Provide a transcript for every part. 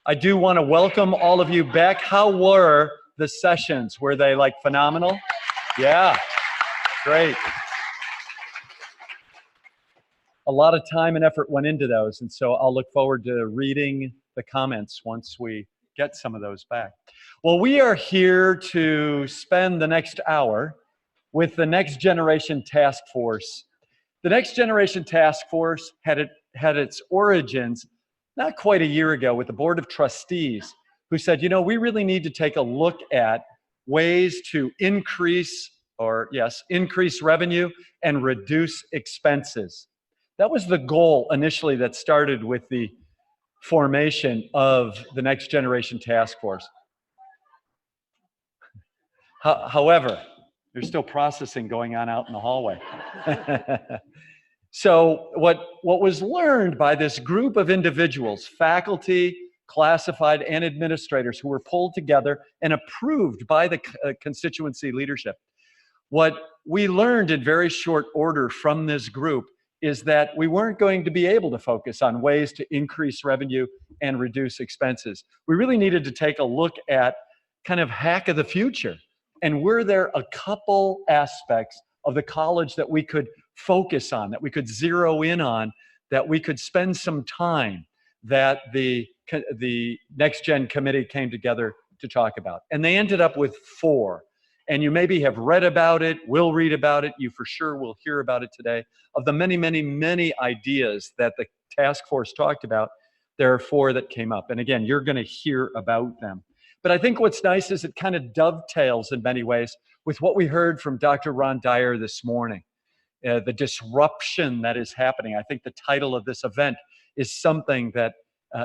I do want to welcome all of you back. How were the sessions? Were they like phenomenal? Yeah, great. A lot of time and effort went into those, and so I'll look forward to reading the comments once we get some of those back. Well, we are here to spend the next hour with the Next Generation Task Force. The Next Generation Task Force had its origins not quite a year ago with the Board of Trustees, who said, you know, we really need to take a look at ways to increase revenue and reduce expenses. That was the goal initially that started with the formation of the Next Generation Task Force. However, there's still processing going on out in the hallway. So what was learned by this group of individuals, faculty, classified, and administrators who were pulled together and approved by the constituency leadership, what we learned in very short order from this group is that we weren't going to be able to focus on ways to increase revenue and reduce expenses. We really needed to take a look at kind of hack of the future. And were there a couple aspects of the college that we could focus on, that we could zero in on, that we could spend some time, that the Next Gen Committee came together to talk about? And they ended up with 4. And you maybe have read about it, will read about it, you for sure will hear about it today. Of the many, many, many ideas that the task force talked about, there are 4 that came up. And again, you're going to hear about them. But I think what's nice is it kind of dovetails in many ways with what we heard from Dr. Ron Dyer this morning. The disruption that is happening. I think the title of this event is something that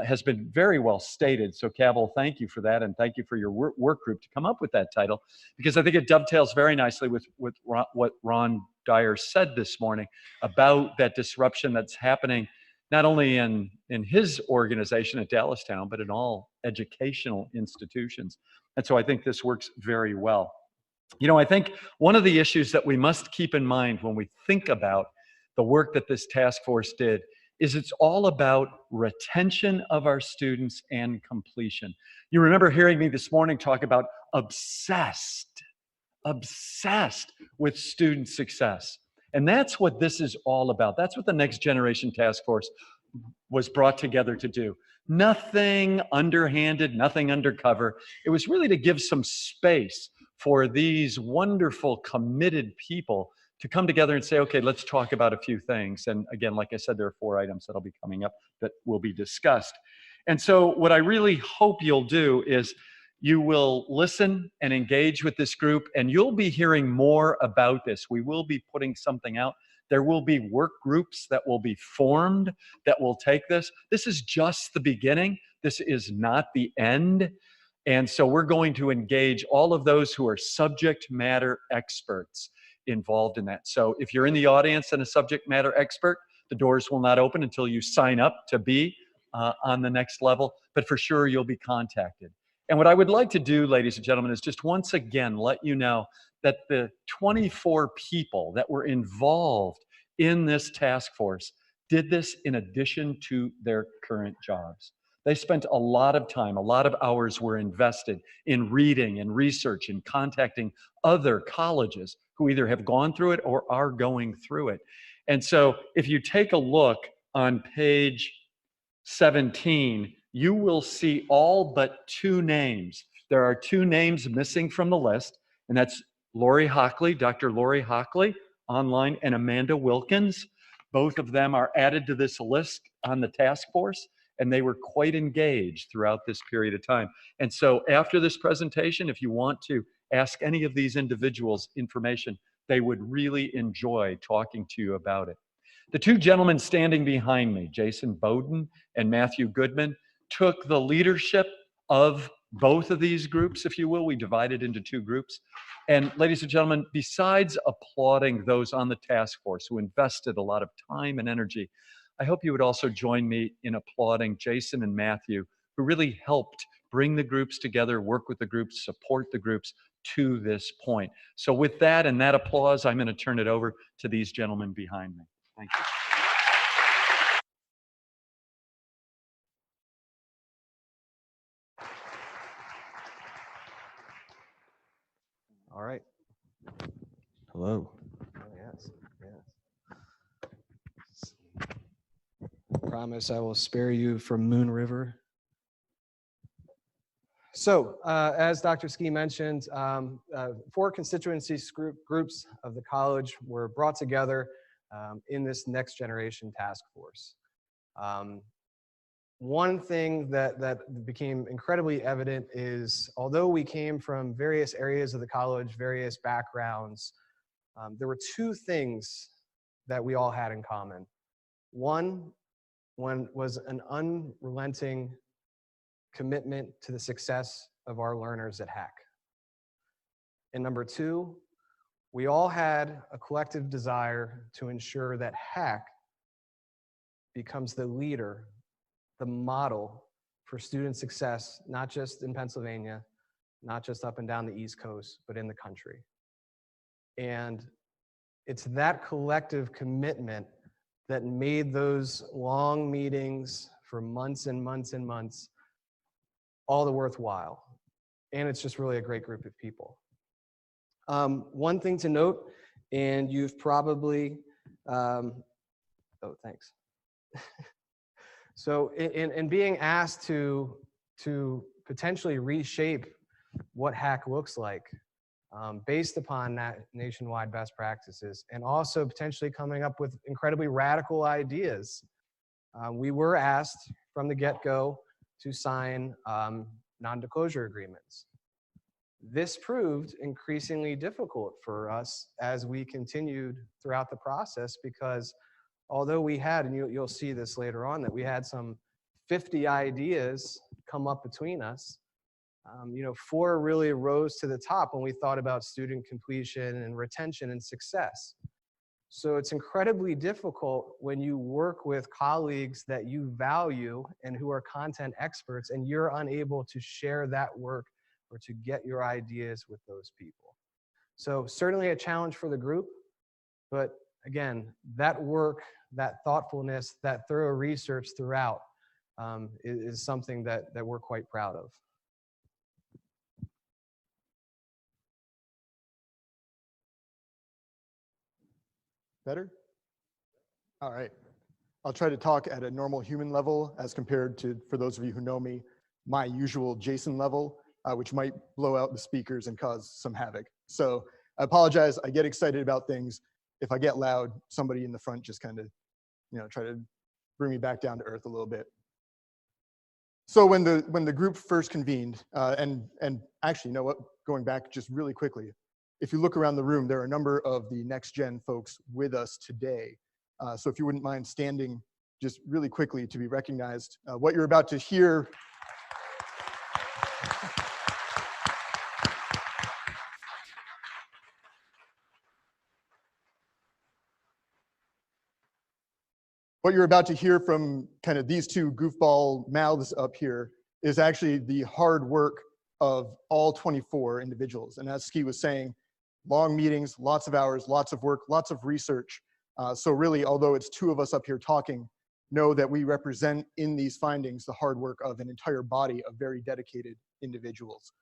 has been very well stated. So Cabell, thank you for that, and thank you for your work group to come up with that title, because I think it dovetails very nicely with what Ron Dyer said this morning about that disruption that's happening not only in his organization at Dallastown, but in all educational institutions. And so I think this works very well. You know, I think one of the issues that we must keep in mind when we think about the work that this task force did is it's all about retention of our students and completion. You remember hearing me this morning talk about obsessed with student success. And that's what this is all about. That's what the Next Generation Task Force was brought together to do. Nothing underhanded, nothing undercover. It was really to give some space for these wonderful, committed people to come together and say, okay, let's talk about a few things. And again, like I said, there are 4 items that'll be coming up that will be discussed. And so what I really hope you'll do is you will listen and engage with this group, and you'll be hearing more about this. We will be putting something out. There will be work groups that will be formed that will take this. This is just the beginning. This is not the end. And so we're going to engage all of those who are subject matter experts involved in that. So if you're in the audience and a subject matter expert, the doors will not open until you sign up to be on the next level, but for sure you'll be contacted. And what I would like to do, ladies and gentlemen, is just once again let you know that the 24 people that were involved in this task force did this in addition to their current jobs. They spent a lot of time, a lot of hours were invested in reading and research and contacting other colleges who either have gone through it or are going through it. And so if you take a look on page 17, you will see all but 2 names. There are 2 names missing from the list, and that's Lori Hockley, Dr. Lori Hockley, online, and Amanda Wilkins. Both of them are added to this list on the task force, and they were quite engaged throughout this period of time. And so after this presentation, if you want to ask any of these individuals information, they would really enjoy talking to you about it. The 2 gentlemen standing behind me, Jason Bowden and Matthew Goodman, took the leadership of both of these groups, if you will. We divided into 2 groups. And ladies and gentlemen, besides applauding those on the task force who invested a lot of time and energy, I hope you would also join me in applauding Jason and Matthew, who really helped bring the groups together, work with the groups, support the groups to this point. So with that and that applause, I'm going to turn it over to these gentlemen behind me. Thank you. All right. Hello. Oh, yes. Yes. Promise I will spare you from Moon River. So, as Dr. Ski mentioned, 4 constituencies groups of the college were brought together in this next generation task force. One thing that became incredibly evident is, although we came from various areas of the college, various backgrounds, there were 2 things that we all had in common. One was an unrelenting commitment to the success of our learners at HACC. And number 2, we all had a collective desire to ensure that HACC becomes the leader, the model for student success, not just in Pennsylvania, not just up and down the East Coast, but in the country. And it's that collective commitment that made those long meetings for months and months and months all the worthwhile. And it's just really a great group of people. One thing to note, and you've probably, oh, thanks. So in being asked to potentially reshape what HACC looks like based upon that nationwide best practices, and also potentially coming up with incredibly radical ideas, we were asked from the get-go to sign non-disclosure agreements. This proved increasingly difficult for us as we continued throughout the process, because although we had, and you'll see this later on, that we had some 50 ideas come up between us, 4 really rose to the top when we thought about student completion and retention and success. So it's incredibly difficult when you work with colleagues that you value and who are content experts, and you're unable to share that work or to get your ideas with those people. So certainly a challenge for the group, but again, that work, that thoughtfulness, that thorough research throughout is something that we're quite proud of. Better? All right. I'll try to talk at a normal human level as compared to, for those of you who know me, my usual Jason level, which might blow out the speakers and cause some havoc. So I apologize. I get excited about things. If I get loud, somebody in the front just kind of, try to bring me back down to earth a little bit. So when the group first convened, and actually, you know what? Going back just really quickly, if you look around the room, there are a number of the Next Gen folks with us today. So if you wouldn't mind standing just really quickly to be recognized. What you're about to hear from kind of these 2 goofball mouths up here is actually the hard work of all 24 individuals. And as Ski was saying, long meetings, lots of hours, lots of work, lots of research. So really, although it's 2 of us up here talking, know that we represent in these findings the hard work of an entire body of very dedicated individuals.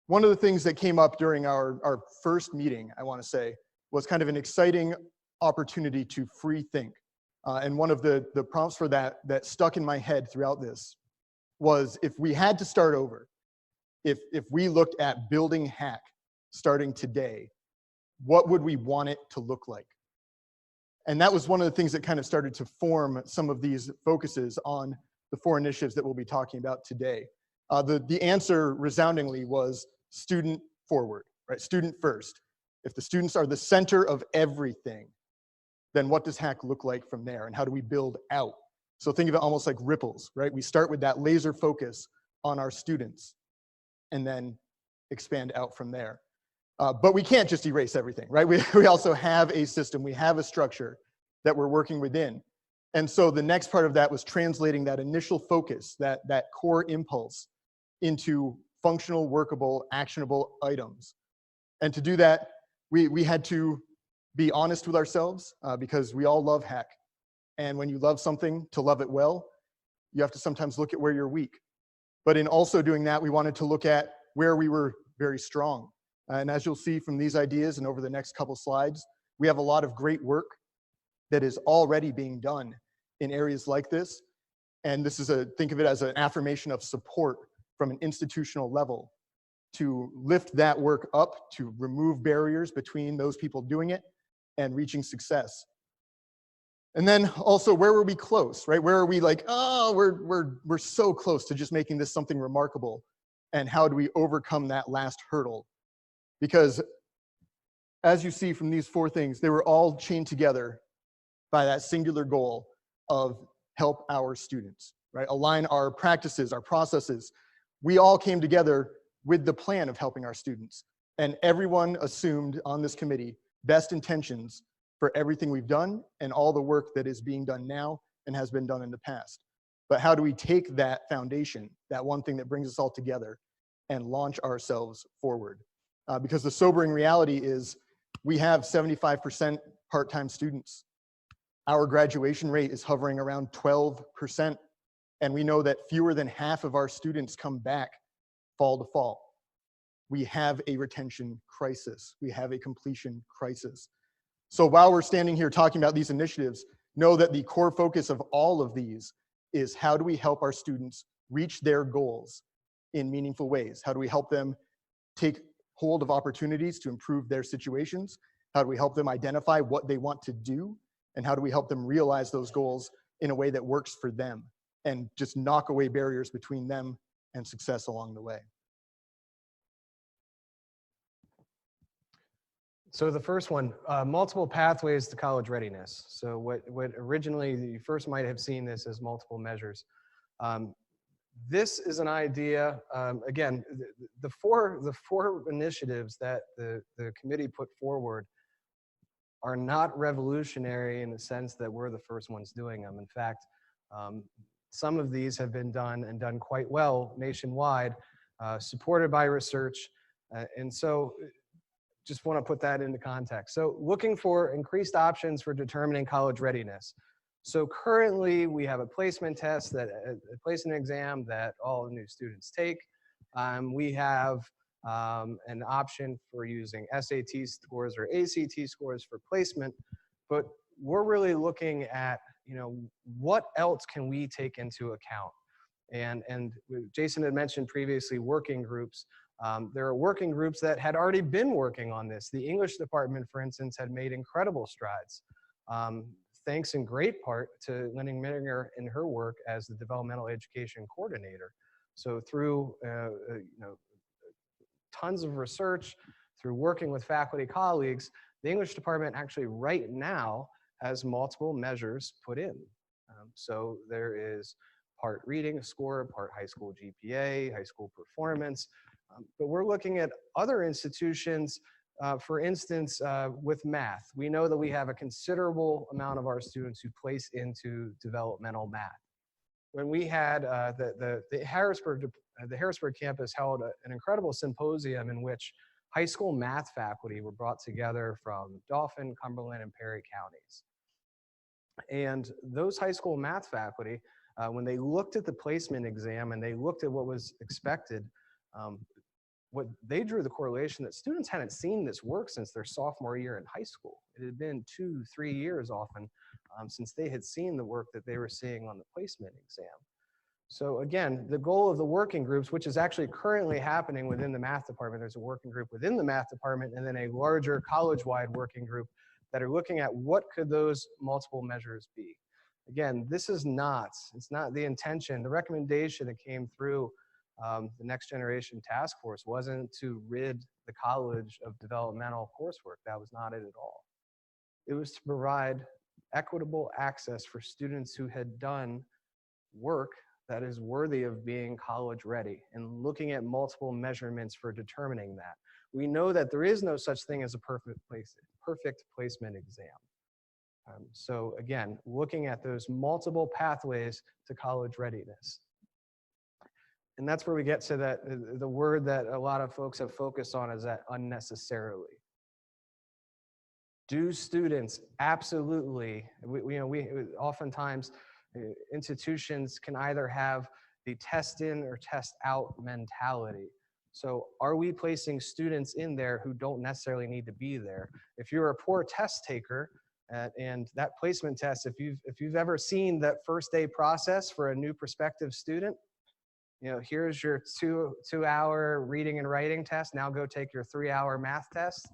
One of the things that came up during our first meeting, I want to say, was kind of an exciting opportunity to free think. And one of the prompts for that stuck in my head throughout this was, if we had to start over, if we looked at building HACC starting today, what would we want it to look like? And that was one of the things that kind of started to form some of these focuses on the 4 initiatives that we'll be talking about today. The answer resoundingly was student forward, right? Student first. If the students are the center of everything, then what does HACC look like from there, and how do we build out? So think of it almost like ripples, right? We start with that laser focus on our students and then expand out from there. But we can't just erase everything, right? We also have a system, we have a structure that we're working within. And so the next part of that was translating that initial focus, that core impulse, into functional, workable, actionable items. And to do that, we had to be honest with ourselves, because we all love HACC. And when you love something, to love it well, you have to sometimes look at where you're weak. But in also doing that, we wanted to look at where we were very strong. And as you'll see from these ideas and over the next couple slides, we have a lot of great work that is already being done in areas like this. And this is think of it as an affirmation of support from an institutional level to lift that work up, to remove barriers between those people doing it and reaching success. And then also, where were we close, right? Where are we like, oh, we're so close to just making this something remarkable? And how do we overcome that last hurdle? Because as you see from these 4 things, they were all chained together by that singular goal of help our students, right? Align our practices, our processes. We all came together with the plan of helping our students. And everyone assumed on this committee best intentions for everything we've done and all the work that is being done now and has been done in the past. But how do we take that foundation, that one thing that brings us all together, and launch ourselves forward? Because the sobering reality is we have 75% part-time students. Our graduation rate is hovering around 12%. And we know that fewer than half of our students come back fall to fall. We have a retention crisis. We have a completion crisis. So while we're standing here talking about these initiatives, know that the core focus of all of these is how do we help our students reach their goals in meaningful ways? How do we help them take hold of opportunities to improve their situations? How do we help them identify what they want to do? And how do we help them realize those goals in a way that works for them and just knock away barriers between them and success along the way? So the first one, multiple pathways to college readiness. So what originally, you first might have seen this as multiple measures. This is an idea, again, the four initiatives that the committee put forward are not revolutionary in the sense that we're the first ones doing them. In fact, some of these have been done and done quite well nationwide, supported by research. And so just want to put that into context. So looking for increased options for determining college readiness. So currently we have a placement test, a placement exam that all new students take. We have an option for using SAT scores or ACT scores for placement, but we're really looking at, what else can we take into account? And Jason had mentioned previously working groups. There are working groups that had already been working on this. The English department, for instance, had made incredible strides. Thanks in great part to Lenning Minninger and her work as the developmental education coordinator. So through tons of research, through working with faculty colleagues, the English department actually right now has multiple measures put in. So there is part reading score, part high school GPA, high school performance. But we're looking at other institutions, for instance, with math. We know that we have a considerable amount of our students who place into developmental math. When we had the Harrisburg campus held an incredible symposium in which high school math faculty were brought together from Dauphin, Cumberland, and Perry counties. And those high school math faculty, when they looked at the placement exam and they looked at what was expected, what they drew the correlation that students hadn't seen this work since their sophomore year in high school. It had been 2-3 years often since they had seen the work that they were seeing on the placement exam. So again, the goal of the working groups, which is actually currently happening within the math department, there's a working group within the math department and then a larger college-wide working group that are looking at what could those multiple measures be. Again, this is it's not the intention. The recommendation that came through the Next Generation Task Force wasn't to rid the college of developmental coursework. That was not it at all. It was to provide equitable access for students who had done work that is worthy of being college ready and looking at multiple measurements for determining that. We know that there is no such thing as a perfect placement exam. So again, looking at those multiple pathways to college readiness. And that's where we get to the word that a lot of folks have focused on is that unnecessarily. Do students absolutely, we oftentimes institutions can either have the test in or test out mentality. So are we placing students in there who don't necessarily need to be there? If you're a poor test taker, and that placement test, if you've ever seen that first day process for a new prospective student, you know, here's your two-hour reading and writing test. Now go take your 3-hour math test.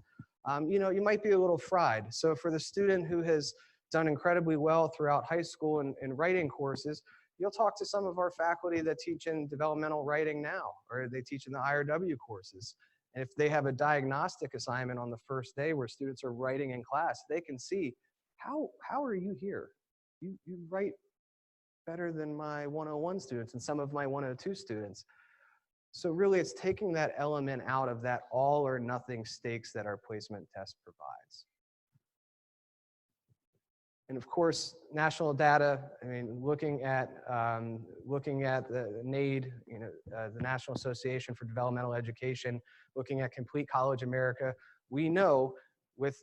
You know, you might be a little fried. So for the student who has done incredibly well throughout high school in writing courses, you'll talk to some of our faculty that teach in developmental writing now, or they teach in the IRW courses. And if they have a diagnostic assignment on the first day where students are writing in class, they can see, how are you here? You write better than my 101 students and some of my 102 students. So really it's taking that element out of that all or nothing stakes that our placement test provides. And of course, national data, I mean, looking at the NAED, you know, the National Association for Developmental Education, looking at Complete College America, we know with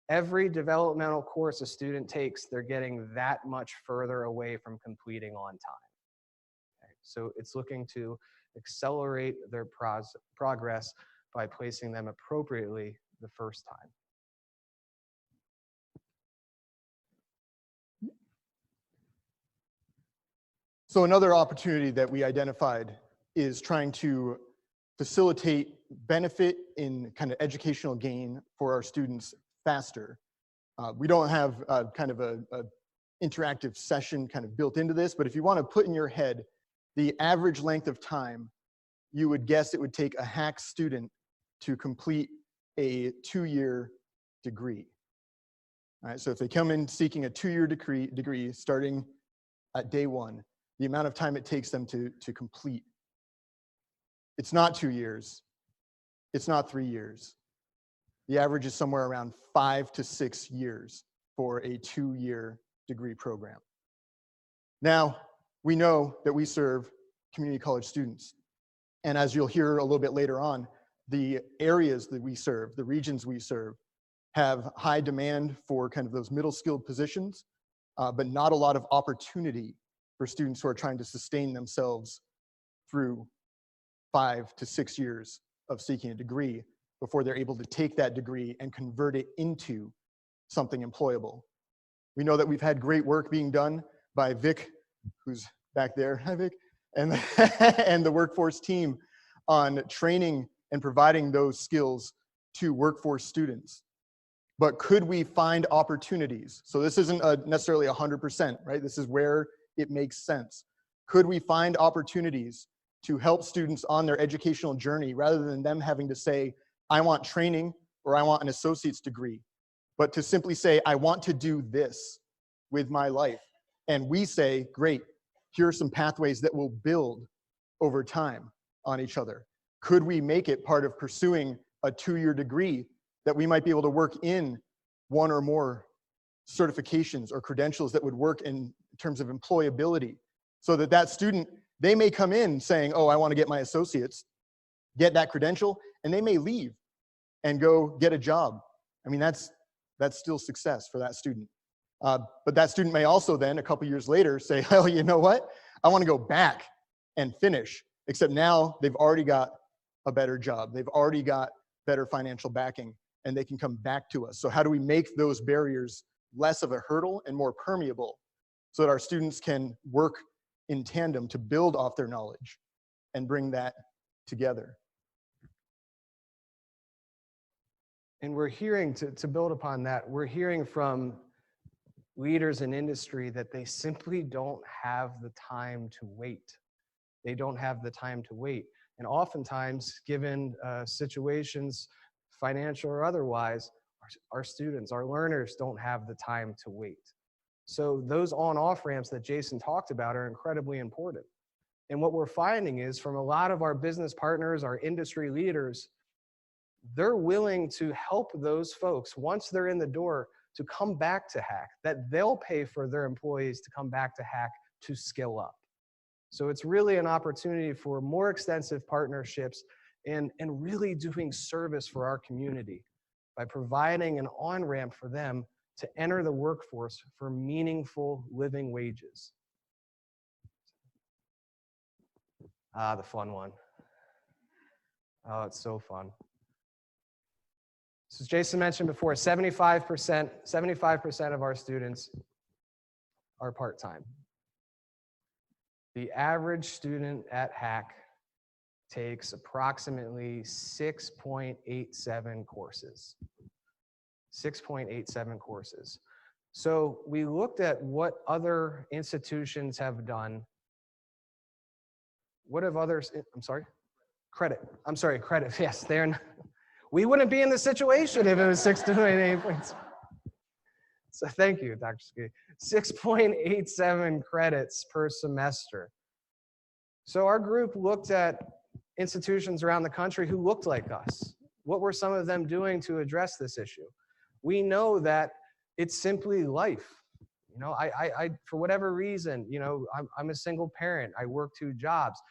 every developmental course a student takes, they're getting that much further away from completing on time. Okay? So it's looking to accelerate their progress by placing them appropriately the first time. So another opportunity that we identified is trying to facilitate benefit in kind of educational gain for our students faster. We don't have kind of a interactive session kind of built into this, but if you want to put in your head the average length of time, you would guess it would take a HACC student to complete a 2-year degree. All right, so if they come in seeking a 2-year degree starting at day 1, the amount of time it takes them to complete. It's not 2 years. It's not 3 years. The average is somewhere around 5 to 6 years for a 2-year degree program. Now, we know that we serve community college students. And as you'll hear a little bit later on, the areas that we serve, the regions we serve, have high demand for kind of those middle skilled positions, but not a lot of opportunity for students who are trying to sustain themselves through 5 to 6 years of seeking a degree before they're able to take that degree and convert it into something employable. We know that we've had great work being done by Vic, who's back there, hi Vic, and the workforce team on training and providing those skills to workforce students. But could we find opportunities? So this isn't necessarily 100%, right? This is where it makes sense. Could we find opportunities to help students on their educational journey rather than them having to say, I want training or I want an associate's degree, but to simply say, I want to do this with my life. And we say, great, here are some pathways that will build over time on each other. Could we make it part of pursuing a 2-year degree that we might be able to work in 1 or more certifications or credentials that would work in terms of employability, so that that student, they may come in saying, oh, I want to get my associates, get that credential, and they may leave and go get a job. I mean, that's still success for that student. But that student may also then, a couple years later, say, oh, you know what? I want to go back and finish, except now they've already got a better job. They've already got better financial backing, and they can come back to us. So how do we make those barriers less of a hurdle and more permeable so that our students can work in tandem to build off their knowledge and bring that together? And we're hearing, to build upon that, we're hearing from leaders in industry that they simply don't have the time to wait. They don't have the time to wait. And oftentimes, given situations, financial or otherwise, our students, our learners don't have the time to wait. So those on-off ramps that Jason talked about are incredibly important. And what we're finding is from a lot of our business partners, our industry leaders, they're willing to help those folks once they're in the door to come back to HACC, that they'll pay for their employees to come back to HACC to skill up. So it's really an opportunity for more extensive partnerships and really doing service for our community by providing an on-ramp for them to enter the workforce for meaningful living wages. The fun one. Oh, it's so fun. So as Jason mentioned before, 75% of our students are part-time. The average student at HAC takes approximately 6.87 courses. 6.87 courses. So we looked at what other institutions have done. What have others, I'm sorry? Credit. Yes, we wouldn't be in this situation if it was 6.8 points. So thank you, Dr. Ski. 6.87 credits per semester. So our group looked at institutions around the country who looked like us. What were some of them doing to address this issue? We know that it's simply life. You know, I for whatever reason, you know, I'm a single parent. I work 2 jobs.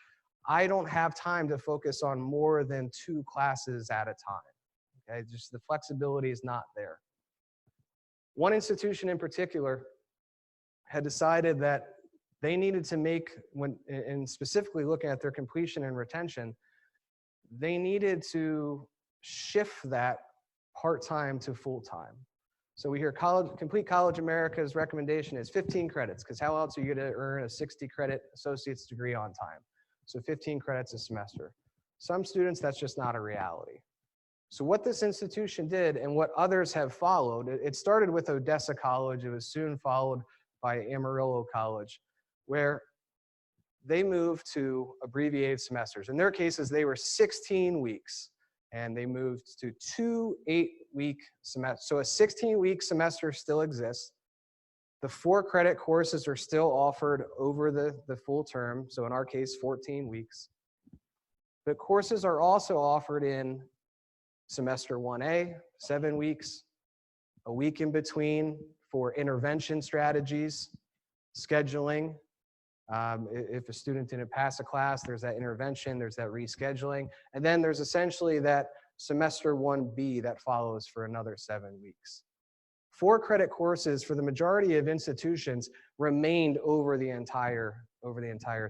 I don't have time to focus on more than 2 classes at a time. Okay, just the flexibility is not there. One institution in particular had decided that they needed to make, and specifically looking at their completion and retention, they needed to shift that part-time to full-time. So we hear Complete College America's recommendation is 15 credits, because how else are you going to earn a 60-credit associate's degree on time? So 15 credits a semester. Some students, that's just not a reality. So what this institution did, and what others have followed, it started with Odessa College. It was soon followed by Amarillo College, where they moved to abbreviated semesters. In their cases, they were 16 weeks, and they moved to 2 8-week semesters. So a 16-week semester still exists. The 4 credit courses are still offered over the full term, so in our case, 14 weeks. The courses are also offered in semester 1A, 7 weeks, a week in between for intervention strategies, scheduling. If a student didn't pass a class, there's that intervention, there's that rescheduling, and then there's essentially that semester 1B that follows for another 7 weeks. 4 credit courses for the majority of institutions remained over the entire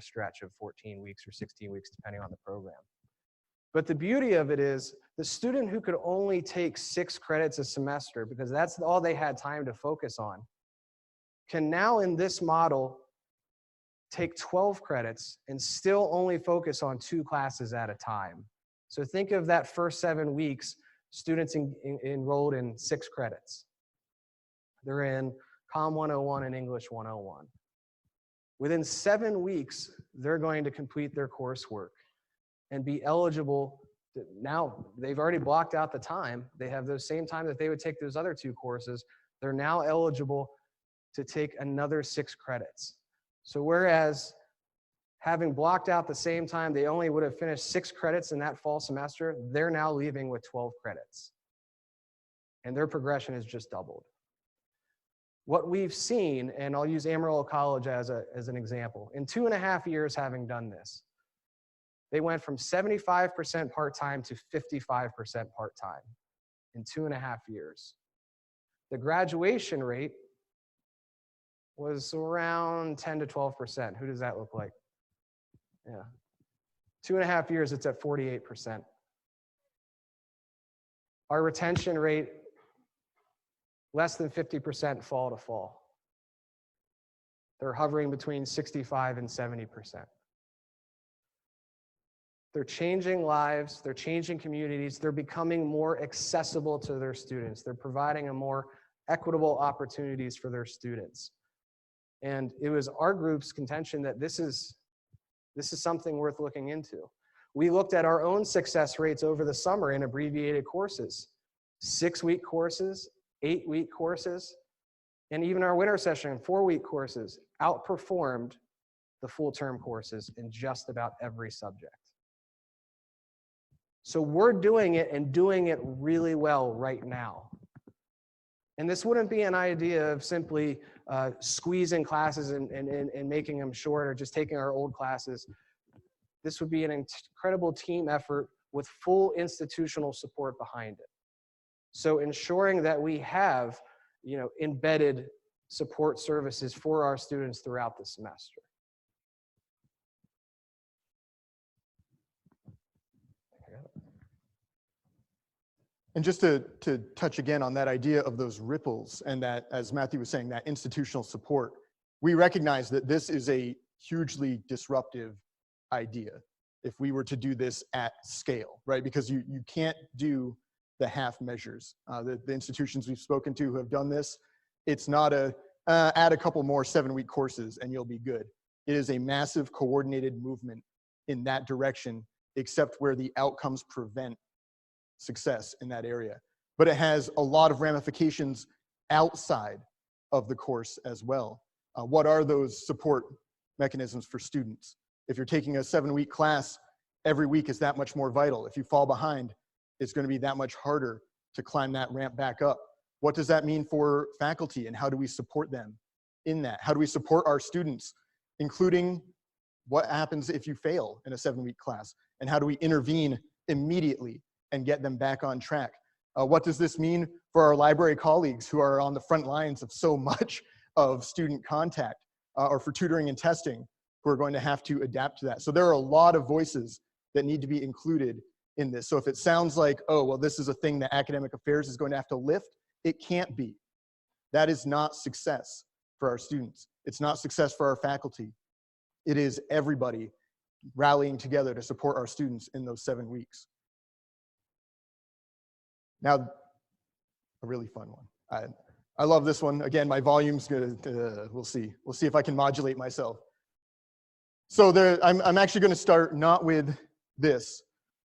stretch of 14 weeks or 16 weeks, depending on the program. But the beauty of it is the student who could only take 6 credits a semester, because that's all they had time to focus on, can now in this model take 12 credits and still only focus on 2 classes at a time. So think of that first 7 weeks, students enrolled in 6 credits. They're in Comm 101 and English 101. Within 7 weeks, they're going to complete their coursework and be eligible. Now, they've already blocked out the time. They have the same time that they would take those other 2 courses. They're now eligible to take another 6 credits. So whereas having blocked out the same time, they only would have finished 6 credits in that fall semester, they're now leaving with 12 credits. And their progression has just doubled. What we've seen, and I'll use Amarillo College as an example, in 2.5 years having done this, they went from 75% part-time to 55% part-time in 2.5 years. The graduation rate was around 10 to 12%. Who does that look like? Yeah. 2.5 years, it's at 48%. Our retention rate, less than 50% fall to fall. They're hovering between 65 and 70%. They're changing lives, they're changing communities, they're becoming more accessible to their students. They're providing a more equitable opportunities for their students. And it was our group's contention that this is something worth looking into. We looked at our own success rates over the summer in abbreviated courses, 6-week courses, 8-week courses, and even our winter session, 4-week courses outperformed the full-term courses in just about every subject. So we're doing it and doing it really well right now. And this wouldn't be an idea of simply squeezing classes and making them short or just taking our old classes. This would be an incredible team effort with full institutional support behind it. So ensuring that we have, embedded support services for our students throughout the semester. And just to touch again on that idea of those ripples and that, as Matthew was saying, that institutional support, we recognize that this is a hugely disruptive idea if we were to do this at scale, right? Because you can't do the half measures. The institutions we've spoken to who have done this, it's not add a couple more 7-week courses and you'll be good. It is a massive coordinated movement in that direction, except where the outcomes prevent success in that area. But it has a lot of ramifications outside of the course as well. What are those support mechanisms for students? If you're taking a 7-week class, every week is that much more vital. If you fall behind, it's going to be that much harder to climb that ramp back up. What does that mean for faculty, and how do we support them in that? How do we support our students, including what happens if you fail in a 7-week class? And how do we intervene immediately and get them back on track? What does this mean for our library colleagues who are on the front lines of so much of student contact, or for tutoring and testing, who are going to have to adapt to that? So there are a lot of voices that need to be included in this. So if it sounds like, oh, well, this is a thing that academic affairs is going to have to lift, it can't be. That is not success for our students. It's not success for our faculty. It is everybody rallying together to support our students in those 7 weeks. Now, a really fun one. I love this one. Again, my volume's gonna, we'll see. We'll see if I can modulate myself. So I'm actually gonna start not with this,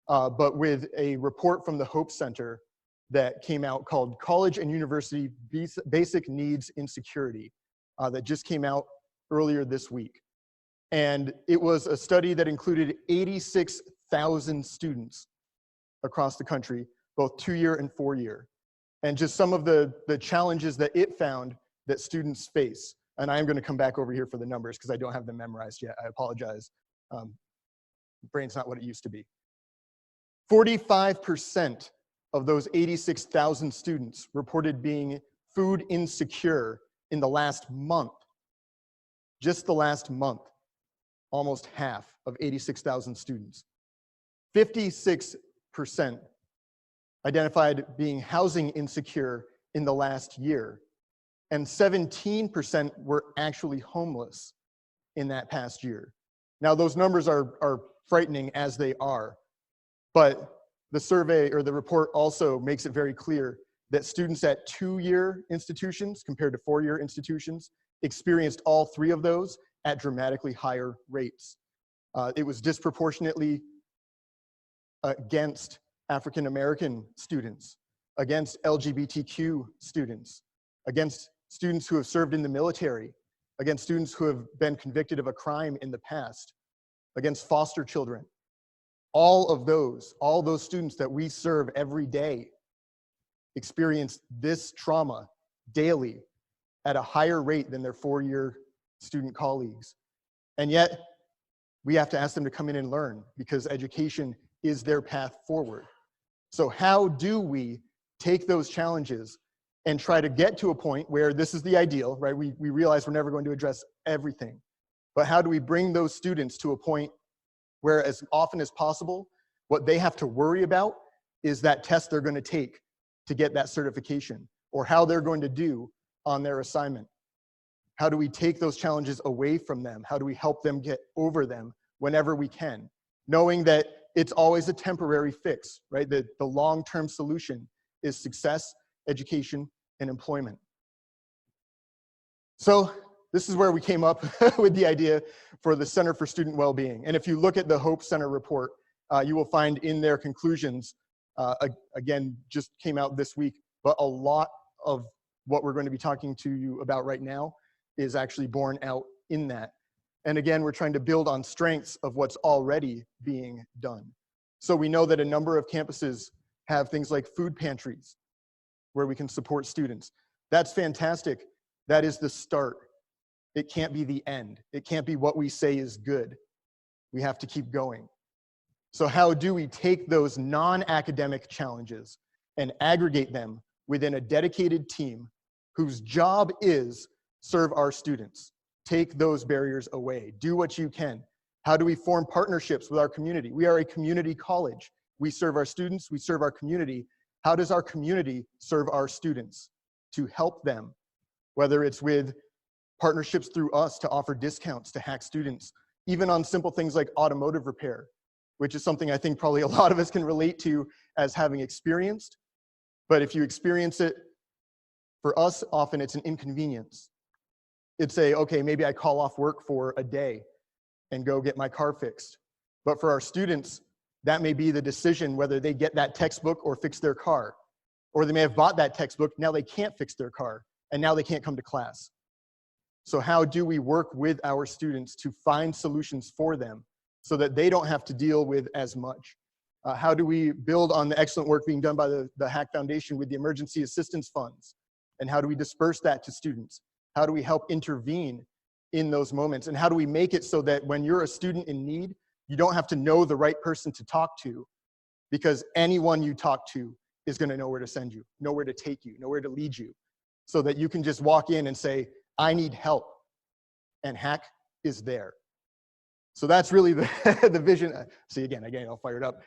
but with a report from the Hope Center that came out called College and University Basic Needs Insecurity, that just came out earlier this week. And it was a study that included 86,000 students across the country, both 2-year and 4-year. And just some of the challenges that it found that students face. And I am gonna come back over here for the numbers because I don't have them memorized yet. I apologize. Brain's not what it used to be. 45% of those 86,000 students reported being food insecure in the last month. Just the last month, almost half of 86,000 students. 56% identified being housing insecure in the last year, and 17% were actually homeless in that past year. Now, those numbers are frightening as they are, but the survey or the report also makes it very clear that students at 2-year institutions compared to 4-year institutions experienced all 3 of those at dramatically higher rates. It was disproportionately against African American students, against LGBTQ students, against students who have served in the military, against students who have been convicted of a crime in the past, against foster children. All those students that we serve every day experience this trauma daily at a higher rate than their 4-year student colleagues. And yet, we have to ask them to come in and learn because education is their path forward. So how do we take those challenges and try to get to a point where this is the ideal, right? We realize we're never going to address everything, but how do we bring those students to a point where as often as possible, what they have to worry about is that test they're going to take to get that certification, or how they're going to do on their assignment? How do we take those challenges away from them? How do we help them get over them whenever we can? Knowing that it's always a temporary fix, right? The long-term solution is success, education, and employment. So this is where we came up with the idea for the Center for Student Wellbeing. And if you look at the Hope Center report, you will find in their conclusions, again, just came out this week, but a lot of what we're going to be talking to you about right now is actually borne out in that. And again, we're trying to build on strengths of what's already being done. So we know that a number of campuses have things like food pantries where we can support students. That's fantastic. That is the start. It can't be the end. It can't be what we say is good. We have to keep going. So how do we take those non-academic challenges and aggregate them within a dedicated team whose job is serve our students? Take those barriers away. Do what you can. How do we form partnerships with our community? We are a community college. We serve our students, we serve our community. How does our community serve our students to help them, whether it's with partnerships through us to offer discounts to Hack students, even on simple things like automotive repair, which is something I think probably a lot of us can relate to as having experienced. But if you experience it, for us, often it's an inconvenience. It's okay, maybe I call off work for a day and go get my car fixed. But for our students, that may be the decision whether they get that textbook or fix their car. Or they may have bought that textbook, now they can't fix their car, and now they can't come to class. So how do we work with our students to find solutions for them so that they don't have to deal with as much? How do we build on the excellent work being done by the Hack Foundation with the emergency assistance funds? And how do we disperse that to students? How do we help intervene in those moments? And how do we make it so that when you're a student in need, you don't have to know the right person to talk to, because anyone you talk to is going to know where to send you, know where to take you, know where to lead you, so that you can just walk in and say, I need help, and Hack is there. So that's really the vision. See, again, all fired up.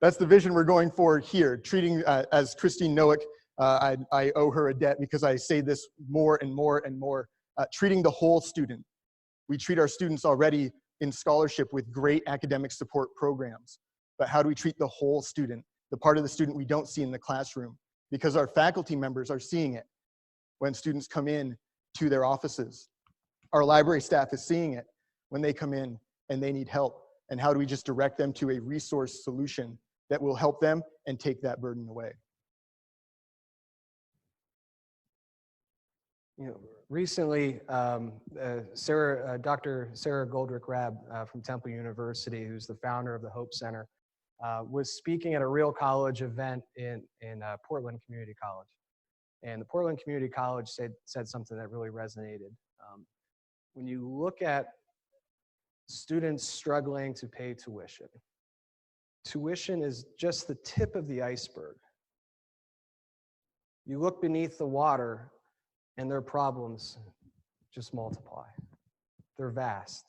That's the vision we're going for here, treating, as Christine Noack, I owe her a debt because I say this more and more and more, treating the whole student. We treat our students already in scholarship with great academic support programs, but how do we treat the whole student, the part of the student we don't see in the classroom? Because our faculty members are seeing it when students come in to their offices. Our library staff is seeing it when they come in and they need help. And how do we just direct them to a resource solution that will help them and take that burden away? You know, recently, Dr. Sarah Goldrick-Rab from Temple University, who's the founder of the Hope Center, was speaking at a Real College event in Portland Community College. And the Portland Community College said something that really resonated. When you look at students struggling to pay tuition, tuition is just the tip of the iceberg. You look beneath the water and their problems just multiply. They're vast.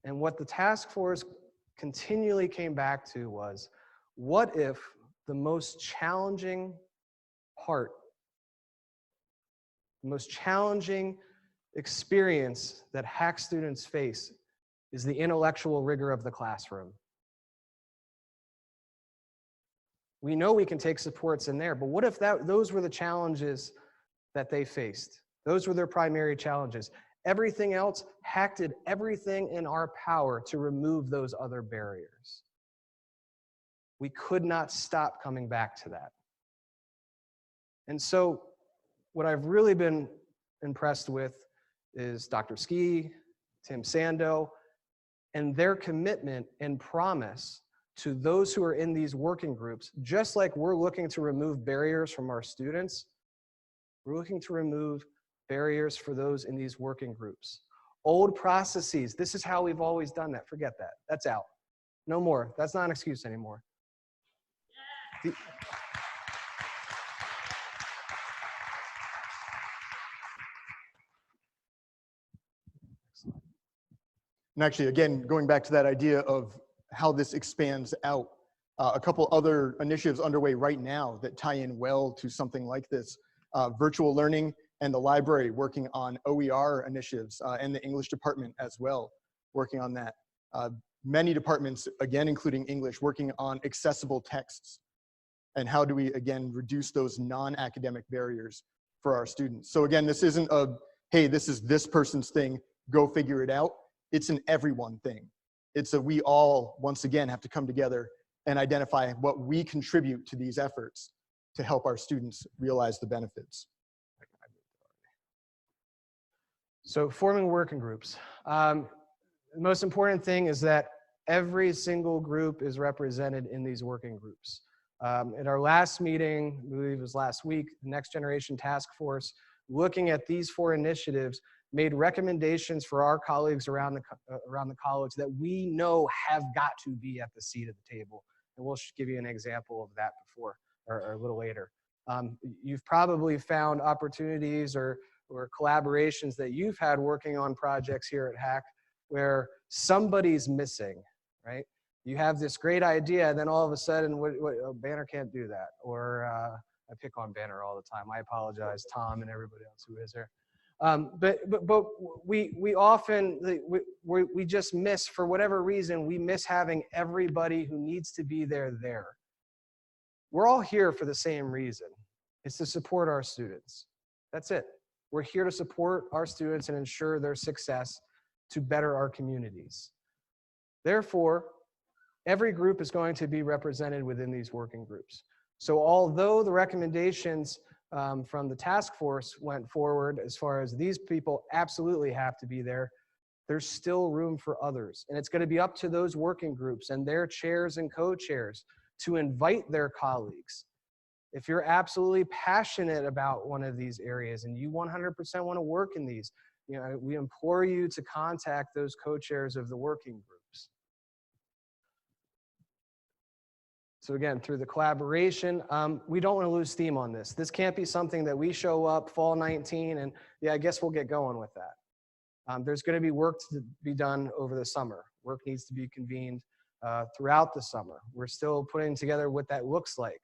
And what the task force continually came back to was, what if the most challenging part, the most challenging experience that Hack students face is the intellectual rigor of the classroom? We know we can take supports in there, but what if those were the challenges that they faced? Those were their primary challenges. Everything else, Hack did everything in our power to remove those other barriers. We could not stop coming back to that. And so what I've really been impressed with is Dr. Ski, Tim Sando, and their commitment and promise to those who are in these working groups. Just like we're looking to remove barriers from our students, we're looking to remove barriers for those in these working groups. Old processes, this is how we've always done that. Forget that. That's out. No more. That's not an excuse anymore. And actually, again, going back to that idea of how this expands out, a couple other initiatives underway right now that tie in well to something like this. Virtual learning and the library working on OER initiatives, and the English department as well, working on that. Many departments, again, including English, working on accessible texts. And how do we, again, reduce those non-academic barriers for our students? So again, this isn't a, hey, this is this person's thing, go figure it out. It's an everyone thing. It's a we all, once again, have to come together and identify what we contribute to these efforts to help our students realize the benefits. So forming working groups. The most important thing is that every single group is represented in these working groups. At our last meeting, I believe it was last week, the Next Generation Task Force, looking at these 4 initiatives, made recommendations for our colleagues around the college that we know have got to be at the seat of the table. And we'll give you an example of that before, or a little later. You've probably found opportunities or collaborations that you've had working on projects here at Hack where somebody's missing, right? You have this great idea, and then all of a sudden, oh, Banner can't do that. Or I pick on Banner all the time. I apologize, Tom and everybody else who is there. But we often, we just miss, for whatever reason, we miss having everybody who needs to be there there. We're all here for the same reason. It's to support our students. That's it. We're here to support our students and ensure their success to better our communities. Therefore, every group is going to be represented within these working groups. So although the recommendations from the task force went forward as far as these people absolutely have to be there, there's still room for others. And it's going to be up to those working groups and their chairs and co-chairs to invite their colleagues. If you're absolutely passionate about one of these areas and you 100% want to work in these, we implore you to contact those co-chairs of the working groups. So again, through the collaboration, we don't want to lose steam on this. This can't be something that we show up fall 19 and yeah, I guess we'll get going with that. There's going to be work to be done over the summer. Work needs to be convened throughout the summer. We're still putting together what that looks like.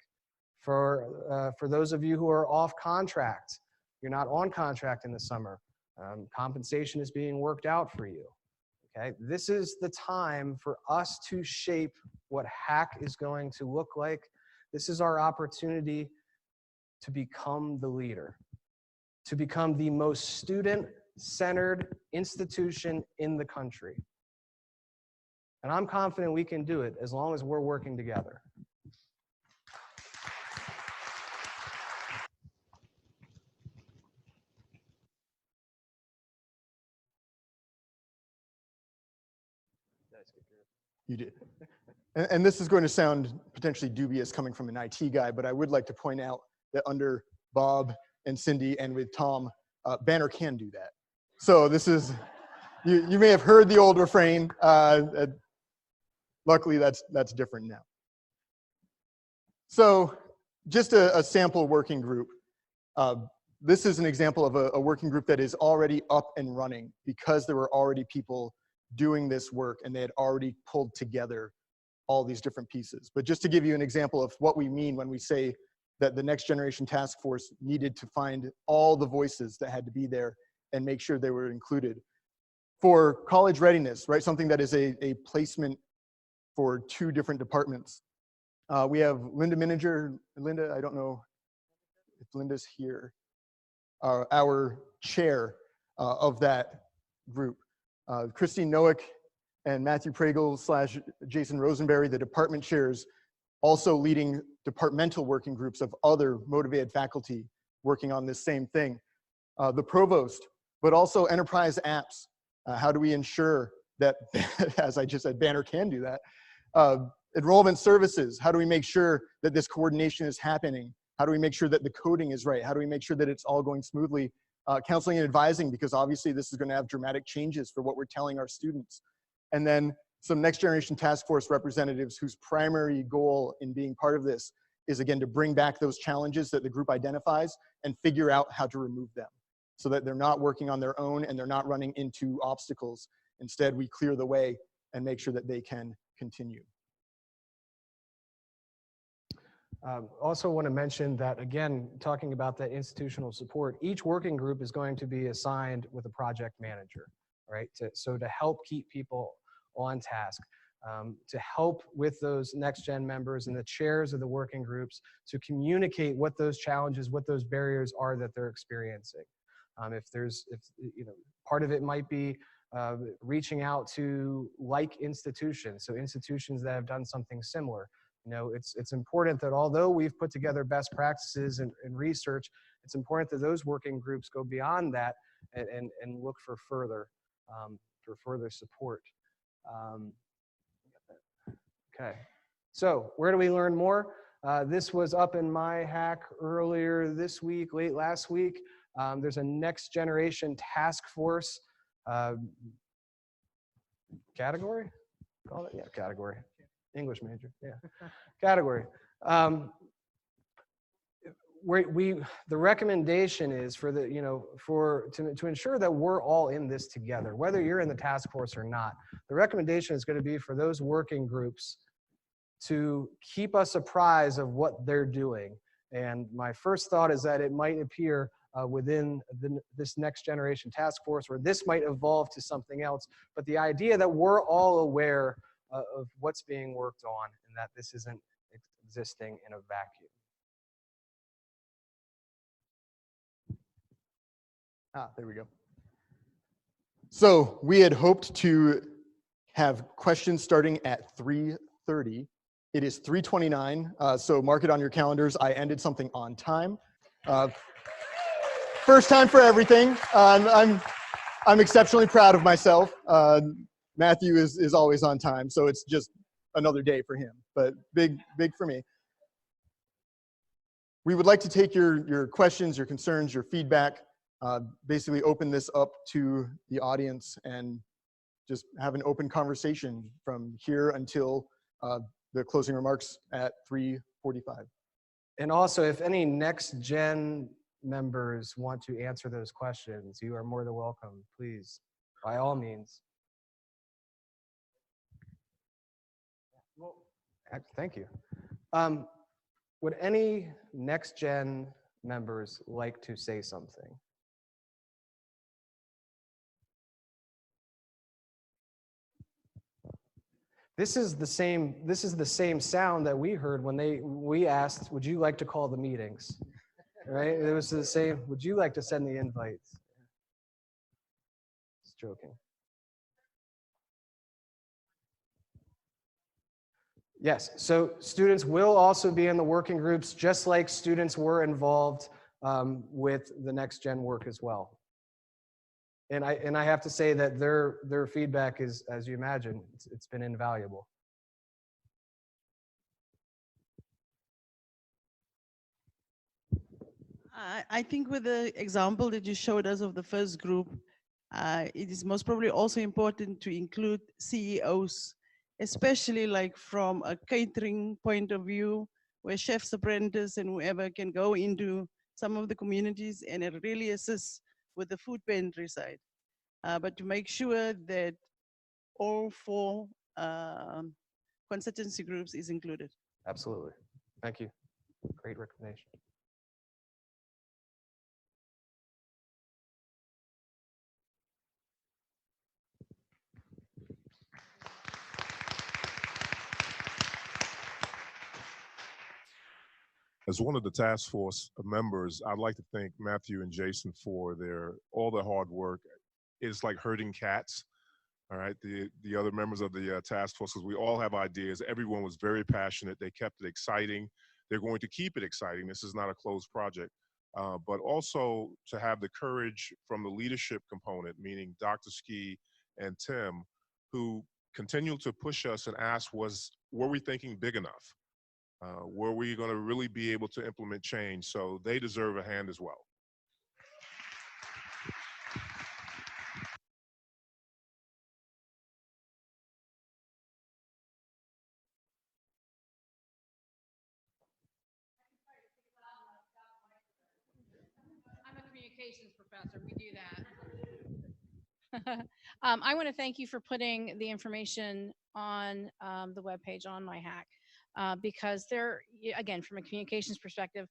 For those of you who are off contract, you're not on contract in the summer, compensation is being worked out for you. Okay, this is the time for us to shape what HACC is going to look like. This is our opportunity to become the leader, to become the most student-centered institution in the country. And I'm confident we can do it as long as we're working together. You did. And this is going to sound potentially dubious coming from an IT guy, but I would like to point out that under Bob and Cindy and with Tom, Banner can do that. So this is, you may have heard the old refrain. Luckily, that's different now. So just a sample working group. This is an example of a working group that is already up and running because there were already people doing this work and they had already pulled together all these different pieces. But just to give you an example of what we mean when we say that the Next Generation Task Force needed to find all the voices that had to be there and make sure they were included. For college readiness, right, something that is a placement for 2 different departments. We have Linda Mininger. Linda, I don't know if Linda's here, our chair of that group. Christine Noack and Matthew Pregel / Jason Rosenberry, the department chairs, also leading departmental working groups of other motivated faculty working on this same thing. The provost, but also enterprise apps. How do we ensure that, as I just said, Banner can do that. Enrollment services, how do we make sure that this coordination is happening? How do we make sure that the coding is right? How do we make sure that it's all going smoothly? Counseling and advising, because obviously this is going to have dramatic changes for what we're telling our students. And then some Next Generation Task Force representatives whose primary goal in being part of this is, again, to bring back those challenges that the group identifies and figure out how to remove them so that they're not working on their own and they're not running into obstacles. Instead, we clear the way and make sure that they can continue. Also want to mention that, again, talking about that institutional support, each working group is going to be assigned with a project manager, right? So to help keep people on task, to help with those next gen members and the chairs of the working groups to communicate what those challenges, what those barriers are that they're experiencing. If part of it might be reaching out to like institutions, so institutions that have done something similar. It's important that although we've put together best practices and research, it's important that those working groups go beyond that and look for further support. Okay, so where do we learn more? This was up in my hack earlier this week, late last week. There's a Next Generation Task Force category? Call it? Yeah, category. English major, yeah. Category. the recommendation is for the, to ensure that we're all in this together, whether you're in the task force or not. The recommendation is going to be for those working groups to keep us apprised of what they're doing. And my first thought is that it might appear within this next generation task force, or this might evolve to something else. But the idea that we're all aware of what's being worked on and that this isn't existing in a vacuum. There we go. So we had hoped to have questions starting at 3:30. It is 3:29, so mark it on your calendars. I ended something on time. First time for everything. I'm exceptionally proud of myself. Matthew is always on time, so it's just another day for him, but big for me. We would like to take your questions, your concerns, your feedback, basically open this up to the audience and just have an open conversation from here until the closing remarks at 3:45. And also, if any next gen members want to answer those questions, you are more than welcome, please, by all means. Well, thank you. Would any next gen members like to say something? This is the same sound that we heard when we asked, would you like to call the meetings? Right? It was the same, would you like to send the invites? Just joking. Yes, so students will also be in the working groups, just like students were involved with the next gen work as well. And I have to say that their feedback is, as you imagine, it's been invaluable. I think with the example that you showed us of the first group, it is most probably also important to include CEOs, especially like from a catering point of view, where chefs, apprentices, and whoever can go into some of the communities, and it really assists with the food pantry side. But to make sure that all 4 constituency groups is included. Absolutely. Thank you. Great recommendation. As one of the task force members, I'd like to thank Matthew and Jason for all their hard work. It's like herding cats, all right? The other members of the task force, because we all have ideas. Everyone was very passionate. They kept it exciting. They're going to keep it exciting. This is not a closed project. But also to have the courage from the leadership component, meaning Dr. Ski and Tim, who continue to push us and ask, were we thinking big enough? Were we going to really be able to implement change? So they deserve a hand as well. I'm a communications professor. We do that. I want to thank you for putting the information on the webpage on MyHack. Because again, from a communications perspective,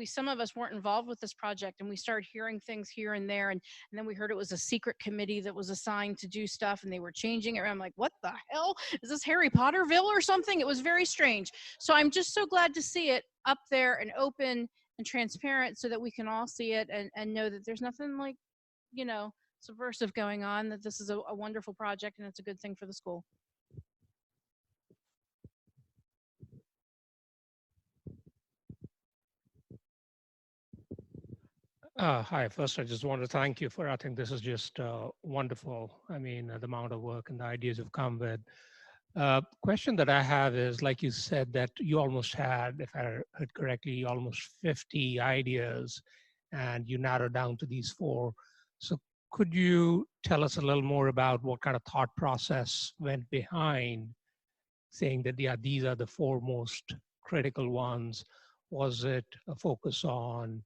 some of us weren't involved with this project, and we started hearing things here and there, and then we heard it was a secret committee that was assigned to do stuff, and they were changing it. I'm like, what the hell? Is this Harry Potterville or something? It was very strange. So I'm just so glad to see it up there and open and transparent so that we can all see it and know that there's nothing like, subversive going on, that this is a wonderful project and it's a good thing for the school. Hi, first I just want to thank you I think this is just wonderful. I mean, the amount of work and the ideas you've come with. Question that I have is, like you said, that you almost had, if I heard correctly, almost 50 ideas, and you narrowed down to these 4. So could you tell us a little more about what kind of thought process went behind saying that, yeah, these are the 4 most critical ones? Was it a focus on,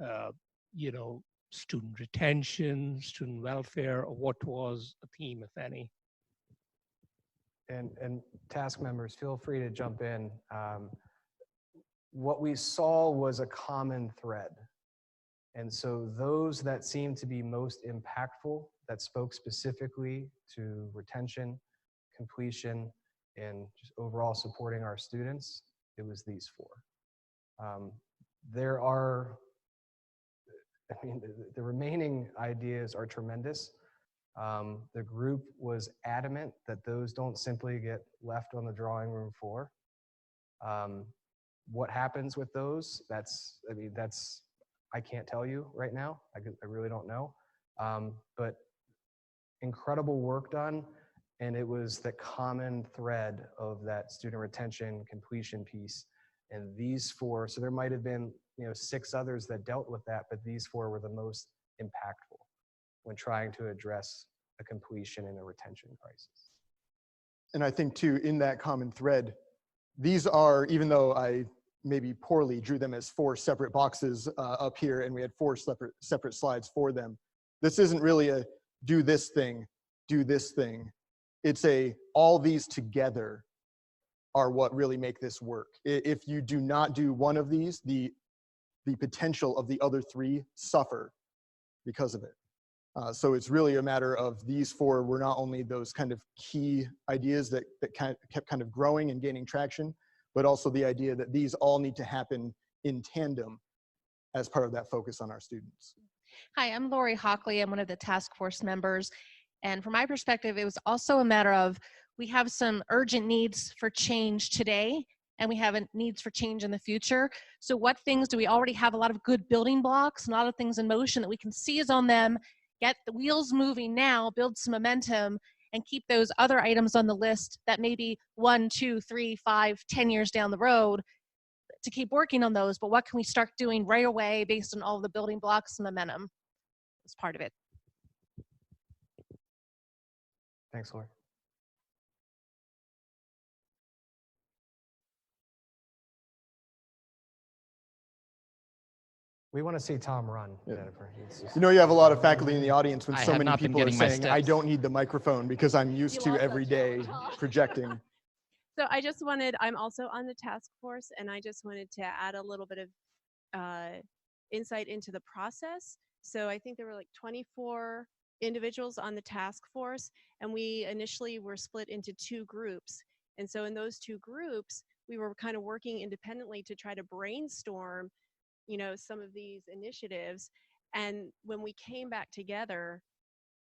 uh, you know, student retention, student welfare, or what was the theme, if any? And task members, feel free to jump in. What we saw was a common thread. And so those that seemed to be most impactful, that spoke specifically to retention, completion, and just overall supporting our students, it was these four. There are, I mean, the remaining ideas are tremendous. The group was adamant that those don't simply get left on the drawing room floor. What happens with those? I can't tell you right now. I really don't know. But incredible work done. And it was the common thread of that student retention completion piece. And these four, so there might have been 6 others that dealt with that, but these four were the most impactful when trying to address a completion and a retention crisis. And I think too, in that common thread, these are, even though I maybe poorly drew them as 4 separate boxes up here, and we had 4 separate slides for them, this isn't really a do this thing, do this thing. It's all these together are what really make this work. If you do not do one of these, the potential of the other 3 suffer because of it. So it's really a matter of these 4 were not only those kind of key ideas that kept kind of growing and gaining traction, but also the idea that these all need to happen in tandem as part of that focus on our students. Hi, I'm Lori Hockley. I'm one of the task force members. And from my perspective, it was also a matter of we have some urgent needs for change today, and we have needs for change in the future. So what things do we already have a lot of good building blocks, and a lot of things in motion that we can seize on them, get the wheels moving now, build some momentum, and keep those other items on the list that maybe 1, 2, 3, 5, 10 years down the road to keep working on those. But what can we start doing right away based on all the building blocks and momentum? That's part of it. Thanks, Lori. We want to see Tom run, Jennifer. You know, you have a lot of faculty in the audience when I so have many not been people are getting my saying, I steps. don't need the microphone because I'm used to every day projecting. So I'm also on the task force, and I just wanted to add a little bit of insight into the process. So I think there were like 24 individuals on the task force, and we initially were split into 2 groups. And so in those 2 groups, we were kind of working independently to try to brainstorm, some of these initiatives. And when we came back together,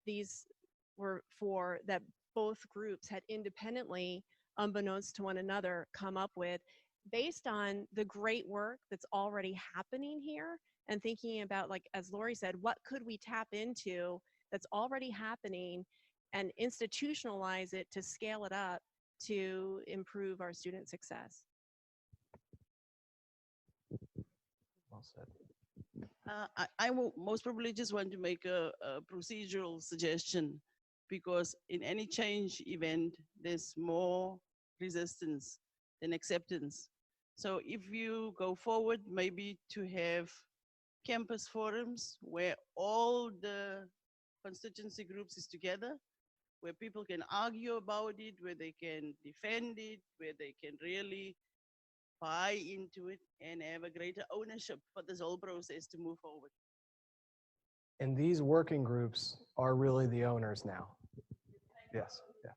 these were 4 that both groups had independently, unbeknownst to one another, come up with based on the great work that's already happening here, and thinking about, like, as Lori said, what could we tap into that's already happening and institutionalize it to scale it up to improve our student success. Well said. I will most probably just want to make a procedural suggestion, because in any change event, there's more resistance than acceptance. So if you go forward, maybe to have campus forums where all the constituency groups is together, where people can argue about it, where they can defend it, where they can really buy into it and have a greater ownership for this whole process to move forward. And these working groups are really the owners now. Yes. Yeah.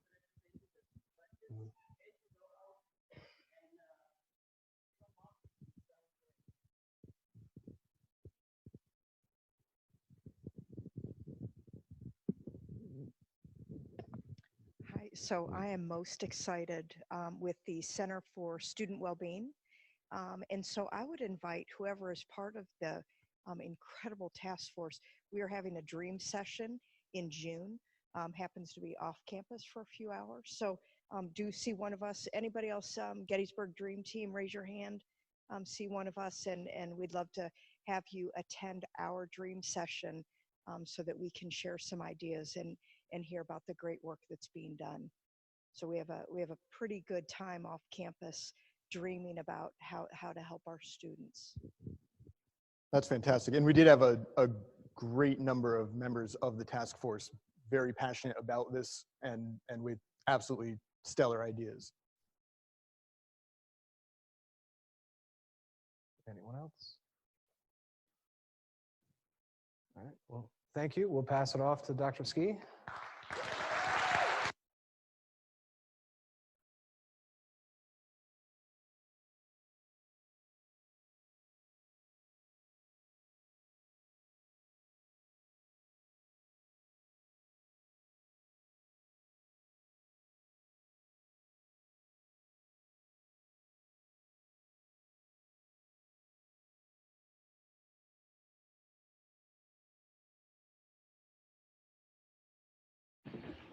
Hi, so I am most excited with the Center for Student Wellbeing. And so I would invite whoever is part of the incredible task force. We are having a dream session in June, happens to be off campus for a few hours. So do see one of us. Anybody else, Gettysburg Dream Team, raise your hand. See one of us, and we'd love to have you attend our dream session so that we can share some ideas and hear about the great work that's being done. So we have a pretty good time off campus dreaming about how to help our students. That's fantastic. And we did have a great number of members of the task force very passionate about this and with absolutely stellar ideas. Anyone else? All right, well, thank you. We'll pass it off to Dr. Ski.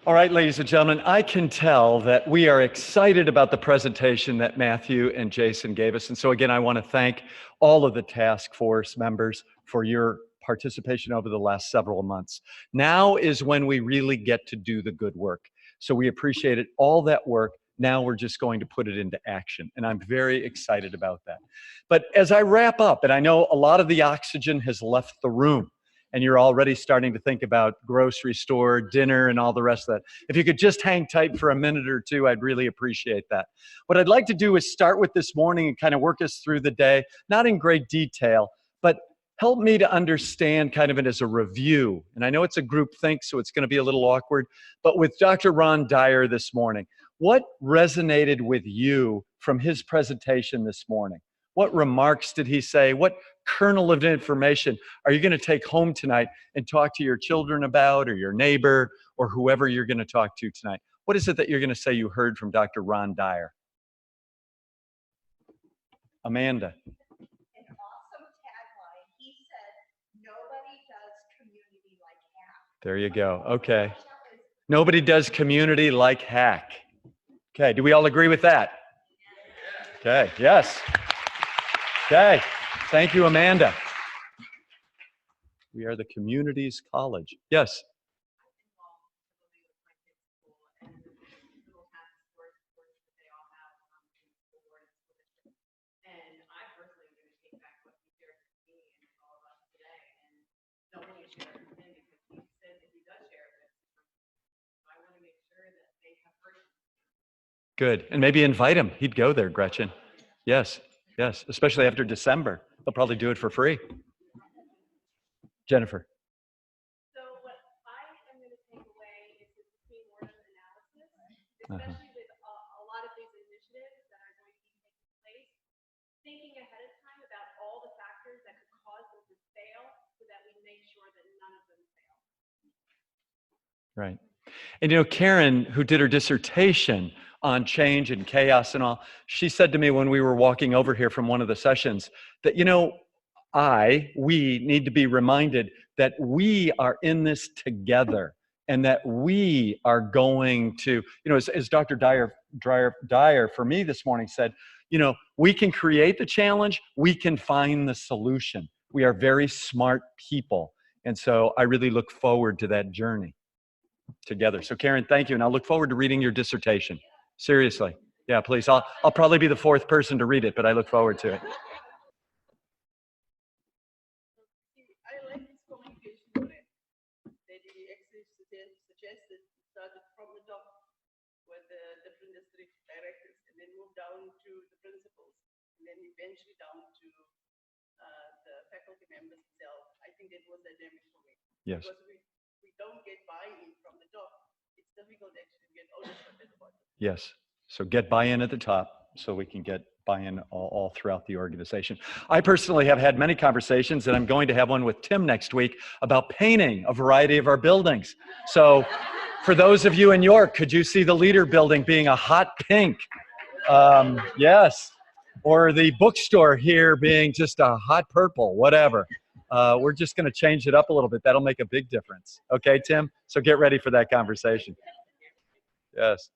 All right, ladies and gentlemen, I can tell that we are excited about the presentation that Matthew and Jason gave us. And so again, I want to thank all of the task force members for your participation over the last several months. Now is when we really get to do the good work. So we appreciated all that work. Now we're just going to put it into action. And I'm very excited about that. But as I wrap up, and I know a lot of the oxygen has left the room, and you're already starting to think about grocery store, dinner, and all the rest of that. If you could just hang tight for a minute or two, I'd really appreciate that. What I'd like to do is start with this morning and kind of work us through the day, not in great detail, but help me to understand kind of it as a review. And I know it's a group think, so it's going to be a little awkward, but with Dr. Ron Dyer this morning, what resonated with you from his presentation this morning? What remarks did he say? What kernel of information are you going to take home tonight and talk to your children about, or your neighbor, or whoever you're going to talk to tonight? What is it that you're going to say you heard from Dr. Ron Dyer? Amanda. An awesome tagline. He said, nobody does community like HACC. There you go. Okay. Nobody does community like HACC. Okay. Do we all agree with that? Okay. Yes. Okay. Thank you, Amanda. We are the community's college. Yes. Good. And maybe invite him. He'd go there, Gretchen. Yes. Yes. Especially after December. They'll probably do it for free. Jennifer. So what I am going to take away is this teamwork analysis, especially with a lot of these initiatives that are going to be taking place, thinking ahead of time about all the factors that could cause them to fail so that we make sure that none of them fail. Right. And you know, Karen, who did her dissertation on change and chaos and all, she said to me when we were walking over here from one of the sessions that, you know, we need to be reminded that we are in this together and that we are going to, you know, as Dr. Dyer for me this morning said, you know, we can create the challenge, we can find the solution. We are very smart people. And so I really look forward to that journey together. So Karen, thank you. And I'll look forward to reading your dissertation. Seriously. Yeah, please. I'll probably be the fourth person to read it, but I look forward to it. I like this communication plan that he actually suggested started from the top with the different district directors and then moved down to the principals and then eventually down to the faculty members themselves. I think that was dynamic for me. Yes. Because we don't get buy-in from the top. It's difficult actually to get ownership at the bottom. Yes. So get buy-in at the top so we can get buy-in all throughout the organization. I personally have had many conversations, and I'm going to have one with Tim next week about painting a variety of our buildings. So for those of you in York, could you see the Leader building being a hot pink? Yes. Or the bookstore here being just a hot purple, whatever. We're just going to change it up a little bit. That'll make a big difference. Okay, Tim? So get ready for that conversation. Yes.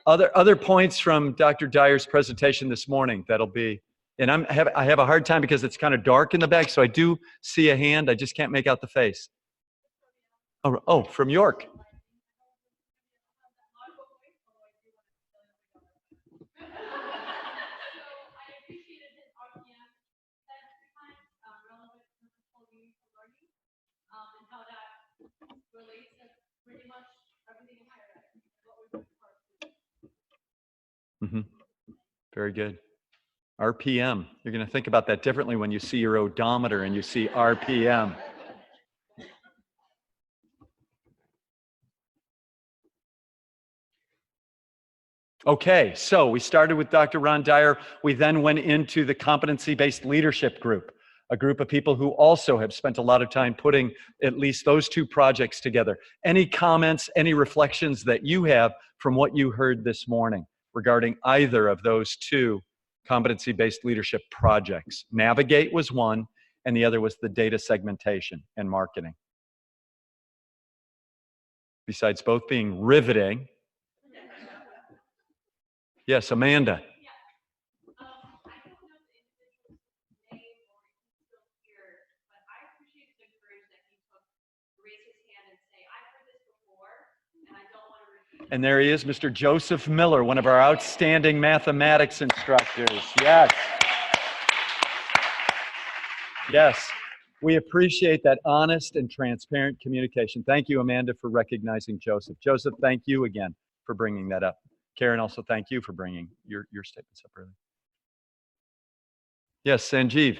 Other points from Dr. Dyer's presentation this morning that'll be, and I have a hard time because it's kind of dark in the back, so I do see a hand. I just can't make out the face. Oh, from York. Mhm. Very good. RPM. You're going to think about that differently when you see your odometer and you see RPM. Okay, so we started with Dr. Ron Dyer. We then went into the competency-based leadership group, a group of people who also have spent a lot of time putting at least those two projects together. Any comments, any reflections that you have from what you heard this morning regarding either of those two competency-based leadership projects? Navigate was one, and the other was the data segmentation and marketing. Besides both being riveting. Yes, Amanda. And there he is, Mr. Joseph Miller, one of our outstanding mathematics instructors. Yes. Yes. We appreciate that honest and transparent communication. Thank you, Amanda, for recognizing Joseph. Joseph, thank you again for bringing that up. Karen, also thank you for bringing your statements up earlier. Yes, Sanjeev.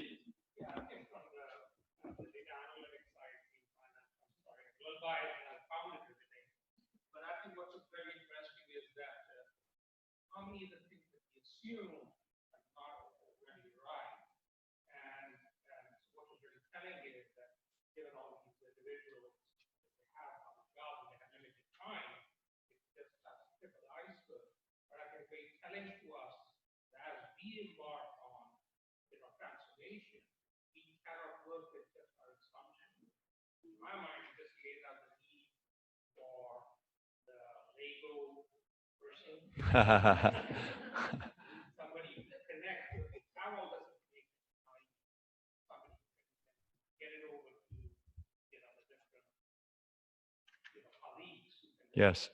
Yes.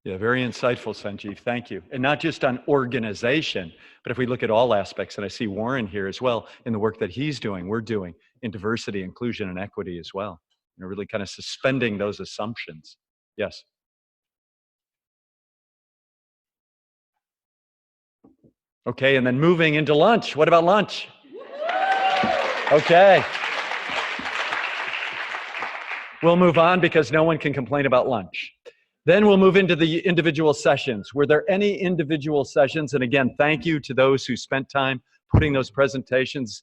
Yeah, very insightful, Sanjeev. Thank you. And not just on organization, but if we look at all aspects, and I see Warren here as well in the work that he's doing, we're doing in diversity, inclusion, and equity as well. You know, really kind of suspending those assumptions. Yes. Okay, and then moving into lunch. What about lunch? Okay. We'll move on because no one can complain about lunch. Then we'll move into the individual sessions. Were there any individual sessions? And again, thank you to those who spent time putting those presentations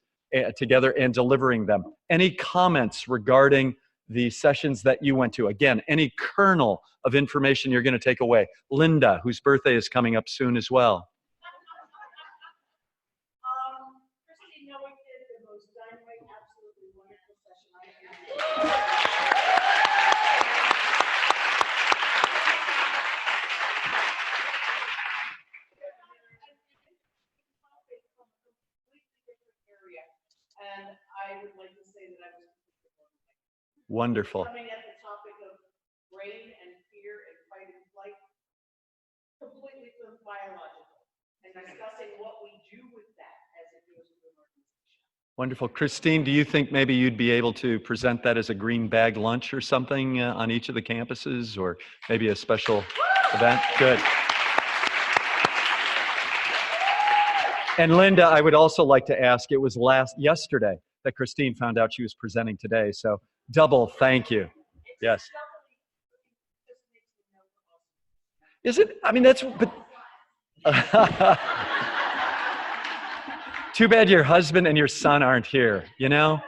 together and delivering them. Any comments regarding the sessions that you went to? Again, any kernel of information you're going to take away? Linda, whose birthday is coming up soon as well. Christine Nowick did the most dynamite, absolutely wonderful session I had. And I would like to say that I was Wonderful. coming at the topic of brain and fear and fight and flight completely from biological and discussing what we do with that as it goes through an organization. Wonderful. Christine, do you think maybe you'd be able to present that as a green bag lunch or something on each of the campuses, or maybe a special event? Good. And Linda, I would also like to ask, it was yesterday that Christine found out she was presenting today, so double thank you. Yes. Is it? I mean, that's, but too bad your husband and your son aren't here, you know?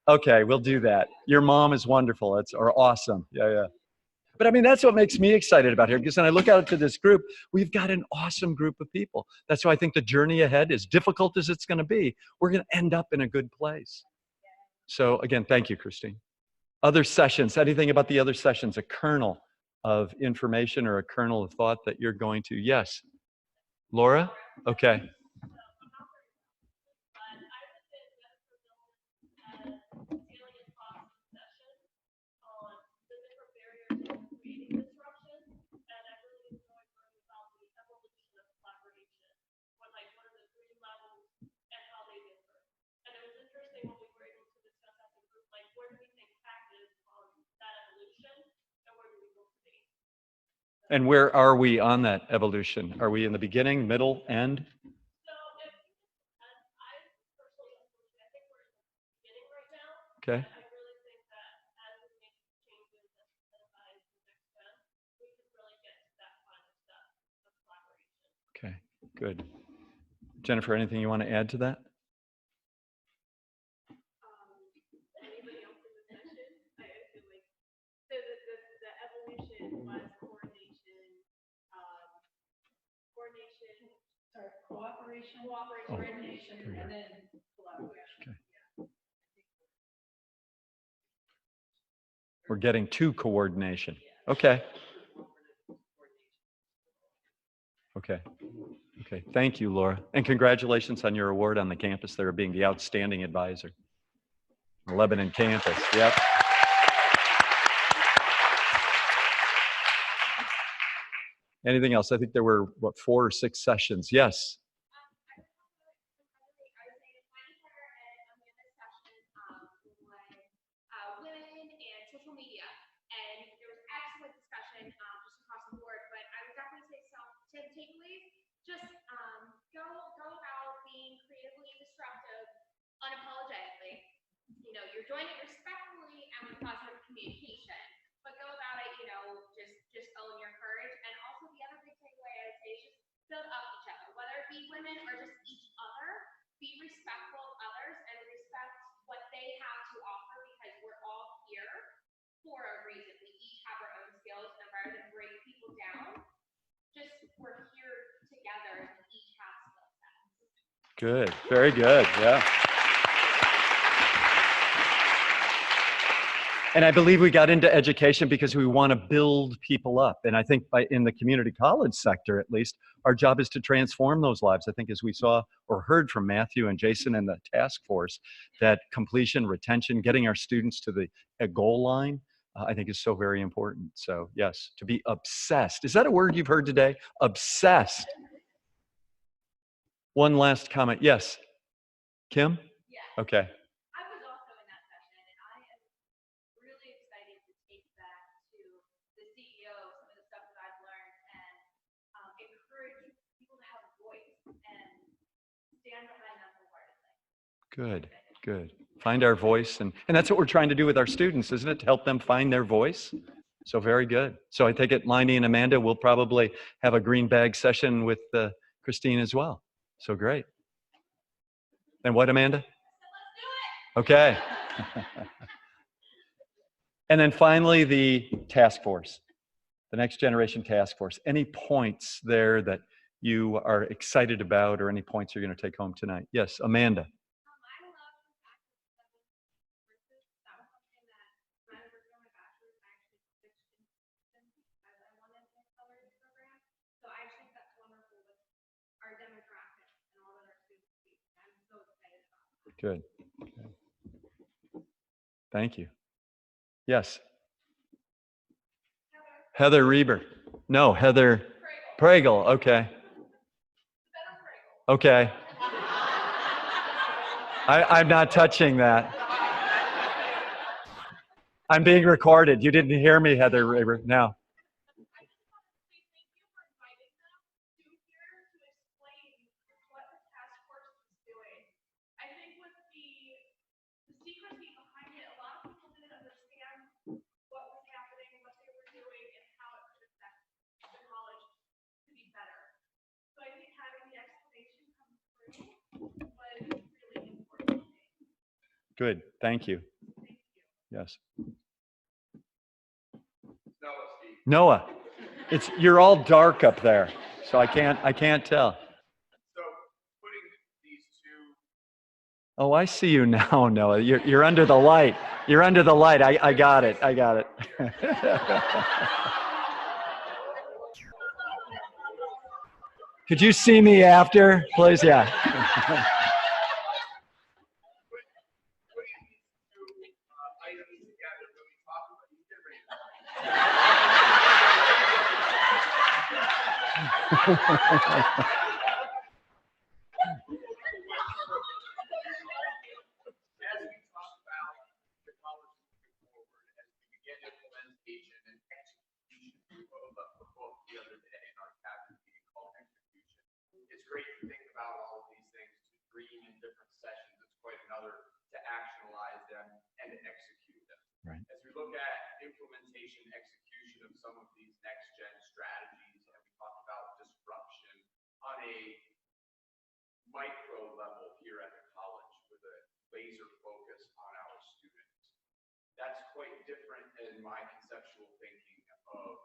Okay, we'll do that. Your mom is wonderful, or awesome. Yeah. But I mean, that's what makes me excited about here, because when I look out to this group, we've got an awesome group of people. That's why I think the journey ahead, as difficult as it's going to be, we're going to end up in a good place. So again, thank you, Christine. Other sessions, anything about the other sessions, a kernel of information or a kernel of thought that you're going to? Yes. Laura? Okay. And where are we on that evolution? Are we in the beginning, middle, end? Okay. Okay, good. Jennifer, anything you want to add to that? Cooperation, Oh, coordination, there you and are. then collaboration. Okay. We're getting to coordination. Okay. Okay. Okay. Thank you, Laura. And congratulations on your award on the campus there, being the outstanding advisor. Lebanon campus. Yep. Anything else? I think there were, what, 4 or 6 sessions. Yes. Women and social media, and there was excellent discussion just across the board. But I would definitely say some takeaways. Just go about being creatively disruptive, unapologetically. You know, you're doing it respectfully and with positive communication, but go about it. You know, just own your courage. And also the other big takeaway I would say is just build up each other, whether it be women or just each other. Be respectful of others and respect what they have to offer, because we're all here for a reason. We each have our own skills, and rather than bring people down, just we're here together and we each have skill sets. Good. Very good. Yeah. And I believe we got into education because we want to build people up. And I think in the community college sector, at least, our job is to transform those lives. I think as we saw or heard from Matthew and Jason and the task force, that completion, retention, getting our students to the goal line, I think is so very important. So yes, to be obsessed. Is that a word you've heard today? Obsessed. One last comment. Yes. Kim? Yeah. Okay. I was also in that session, and I am really excited to take that to the CEO, some of the stuff that I've learned, and encourage people to have a voice and stand behind them wholeheartedly. Good, good. Find our voice. And that's what we're trying to do with our students, isn't it? To help them find their voice. So very good. So I take it Liney and Amanda will probably have a green bag session with Christine as well. So great. And what, Amanda? Okay. And then finally, the task force, the Next Generation Task Force. Any points there that you are excited about, or any points you're going to take home tonight? Yes, Amanda. Good. Okay. Thank you. Yes. Heather Reber. No, Heather Pregel. Okay. Okay. I'm not touching that. I'm being recorded. You didn't hear me, Heather Reber. No. Good. Thank you. Yes. Noah. You're all dark up there, so I can't tell. Oh, I see you now, Noah. You're under the light. You're under the light. I got it. I got it. Could you see me after, please? Yeah. great to think about all of these things, to dream in different sessions. It's quite another to actionalize them and to execute them. Right. As we look at implementation, execution of some of these next-gen strategies, and we talk about disruption on a micro level here at the college with a laser focus on our students. That's quite different in my conceptual thinking of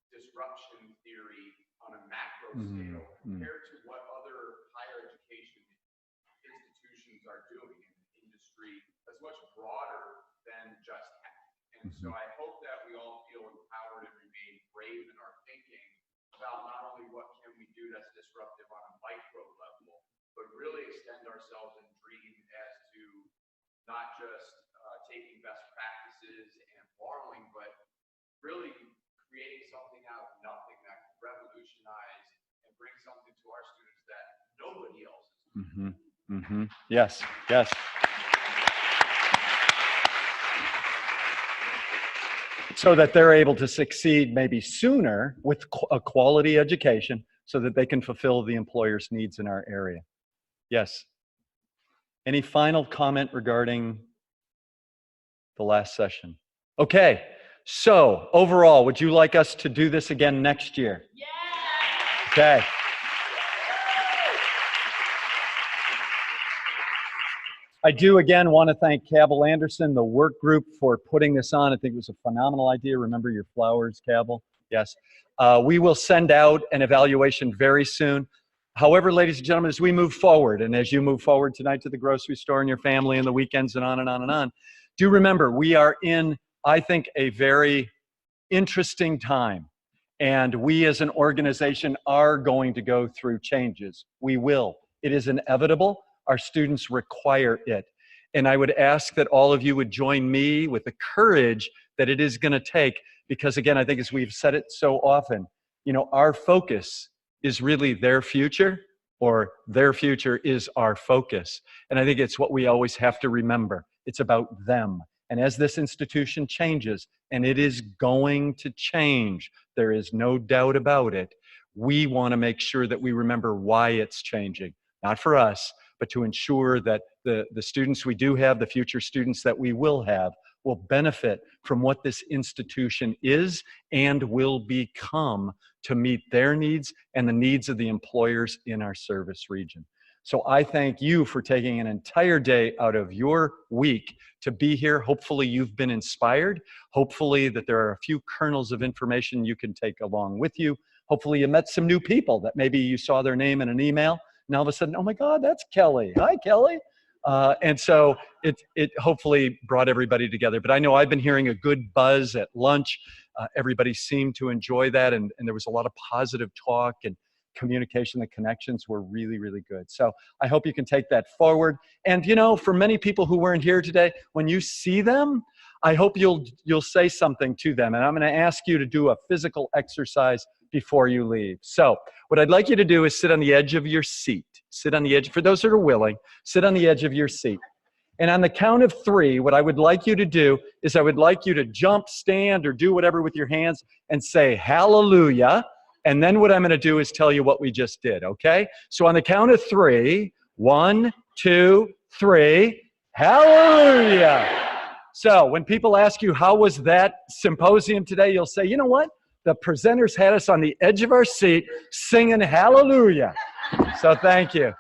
disruption theory on a macro scale compared to what other higher education institutions are doing in the industry that's much broader than just tech. And so I hope that we all feel empowered and remain brave in our thinking about not only what can we do that's disruptive on a micro level, but really extend ourselves and dream as to not just taking best practices and borrowing, but really creating something out of nothing that can revolutionize and bring something to our students that nobody else is. Yes, yes. So that they're able to succeed maybe sooner with a quality education so that they can fulfill the employer's needs in our area. Yes. Any final comment regarding the last session? Okay. So overall, would you like us to do this again next year? Yeah. Okay. I do again want to thank Cabell Anderson, the work group, for putting this on. I think it was a phenomenal idea. Remember your flowers, Cabell? Yes. We will send out an evaluation very soon. However, ladies and gentlemen, as we move forward, and as you move forward tonight to the grocery store and your family and the weekends and on and on and on, do remember we are in, I think, a very interesting time. And we as an organization are going to go through changes. We will. It is inevitable. Our students require it. And I would ask that all of you would join me with the courage that it is going to take, because again, I think as we've said it so often, you know, our focus is really their future, or their future is our focus. And I think it's what we always have to remember. It's about them. And as this institution changes, and it is going to change, there is no doubt about it, we want to make sure that we remember why it's changing. Not for us, but to ensure that the students we do have, the future students that we will have, will benefit from what this institution is and will become to meet their needs and the needs of the employers in our service region. So I thank you for taking an entire day out of your week to be here. Hopefully you've been inspired. Hopefully that there are a few kernels of information you can take along with you. Hopefully you met some new people that maybe you saw their name in an email. And all of a sudden, oh my God, that's Kelly. Hi, Kelly. And so it hopefully brought everybody together. But I know I've been hearing a good buzz at lunch. Everybody seemed to enjoy that. And there was a lot of positive talk and communication. The connections were really, really good. So I hope you can take that forward. And, you know, for many people who weren't here today, when you see them, I hope you'll say something to them. And I'm going to ask you to do a physical exercise before you leave. So what I'd like you to do is sit on the edge of your seat. Sit on the edge. For those that are willing, sit on the edge of your seat. And on the count of 3, what I would like you to do is I would like you to jump, stand, or do whatever with your hands and say hallelujah. And then what I'm going to do is tell you what we just did, okay? So on the count of 3, 1, 2, 3, hallelujah. So when people ask you, how was that symposium today? You'll say, you know what? The presenters had us on the edge of our seat singing hallelujah. So thank you.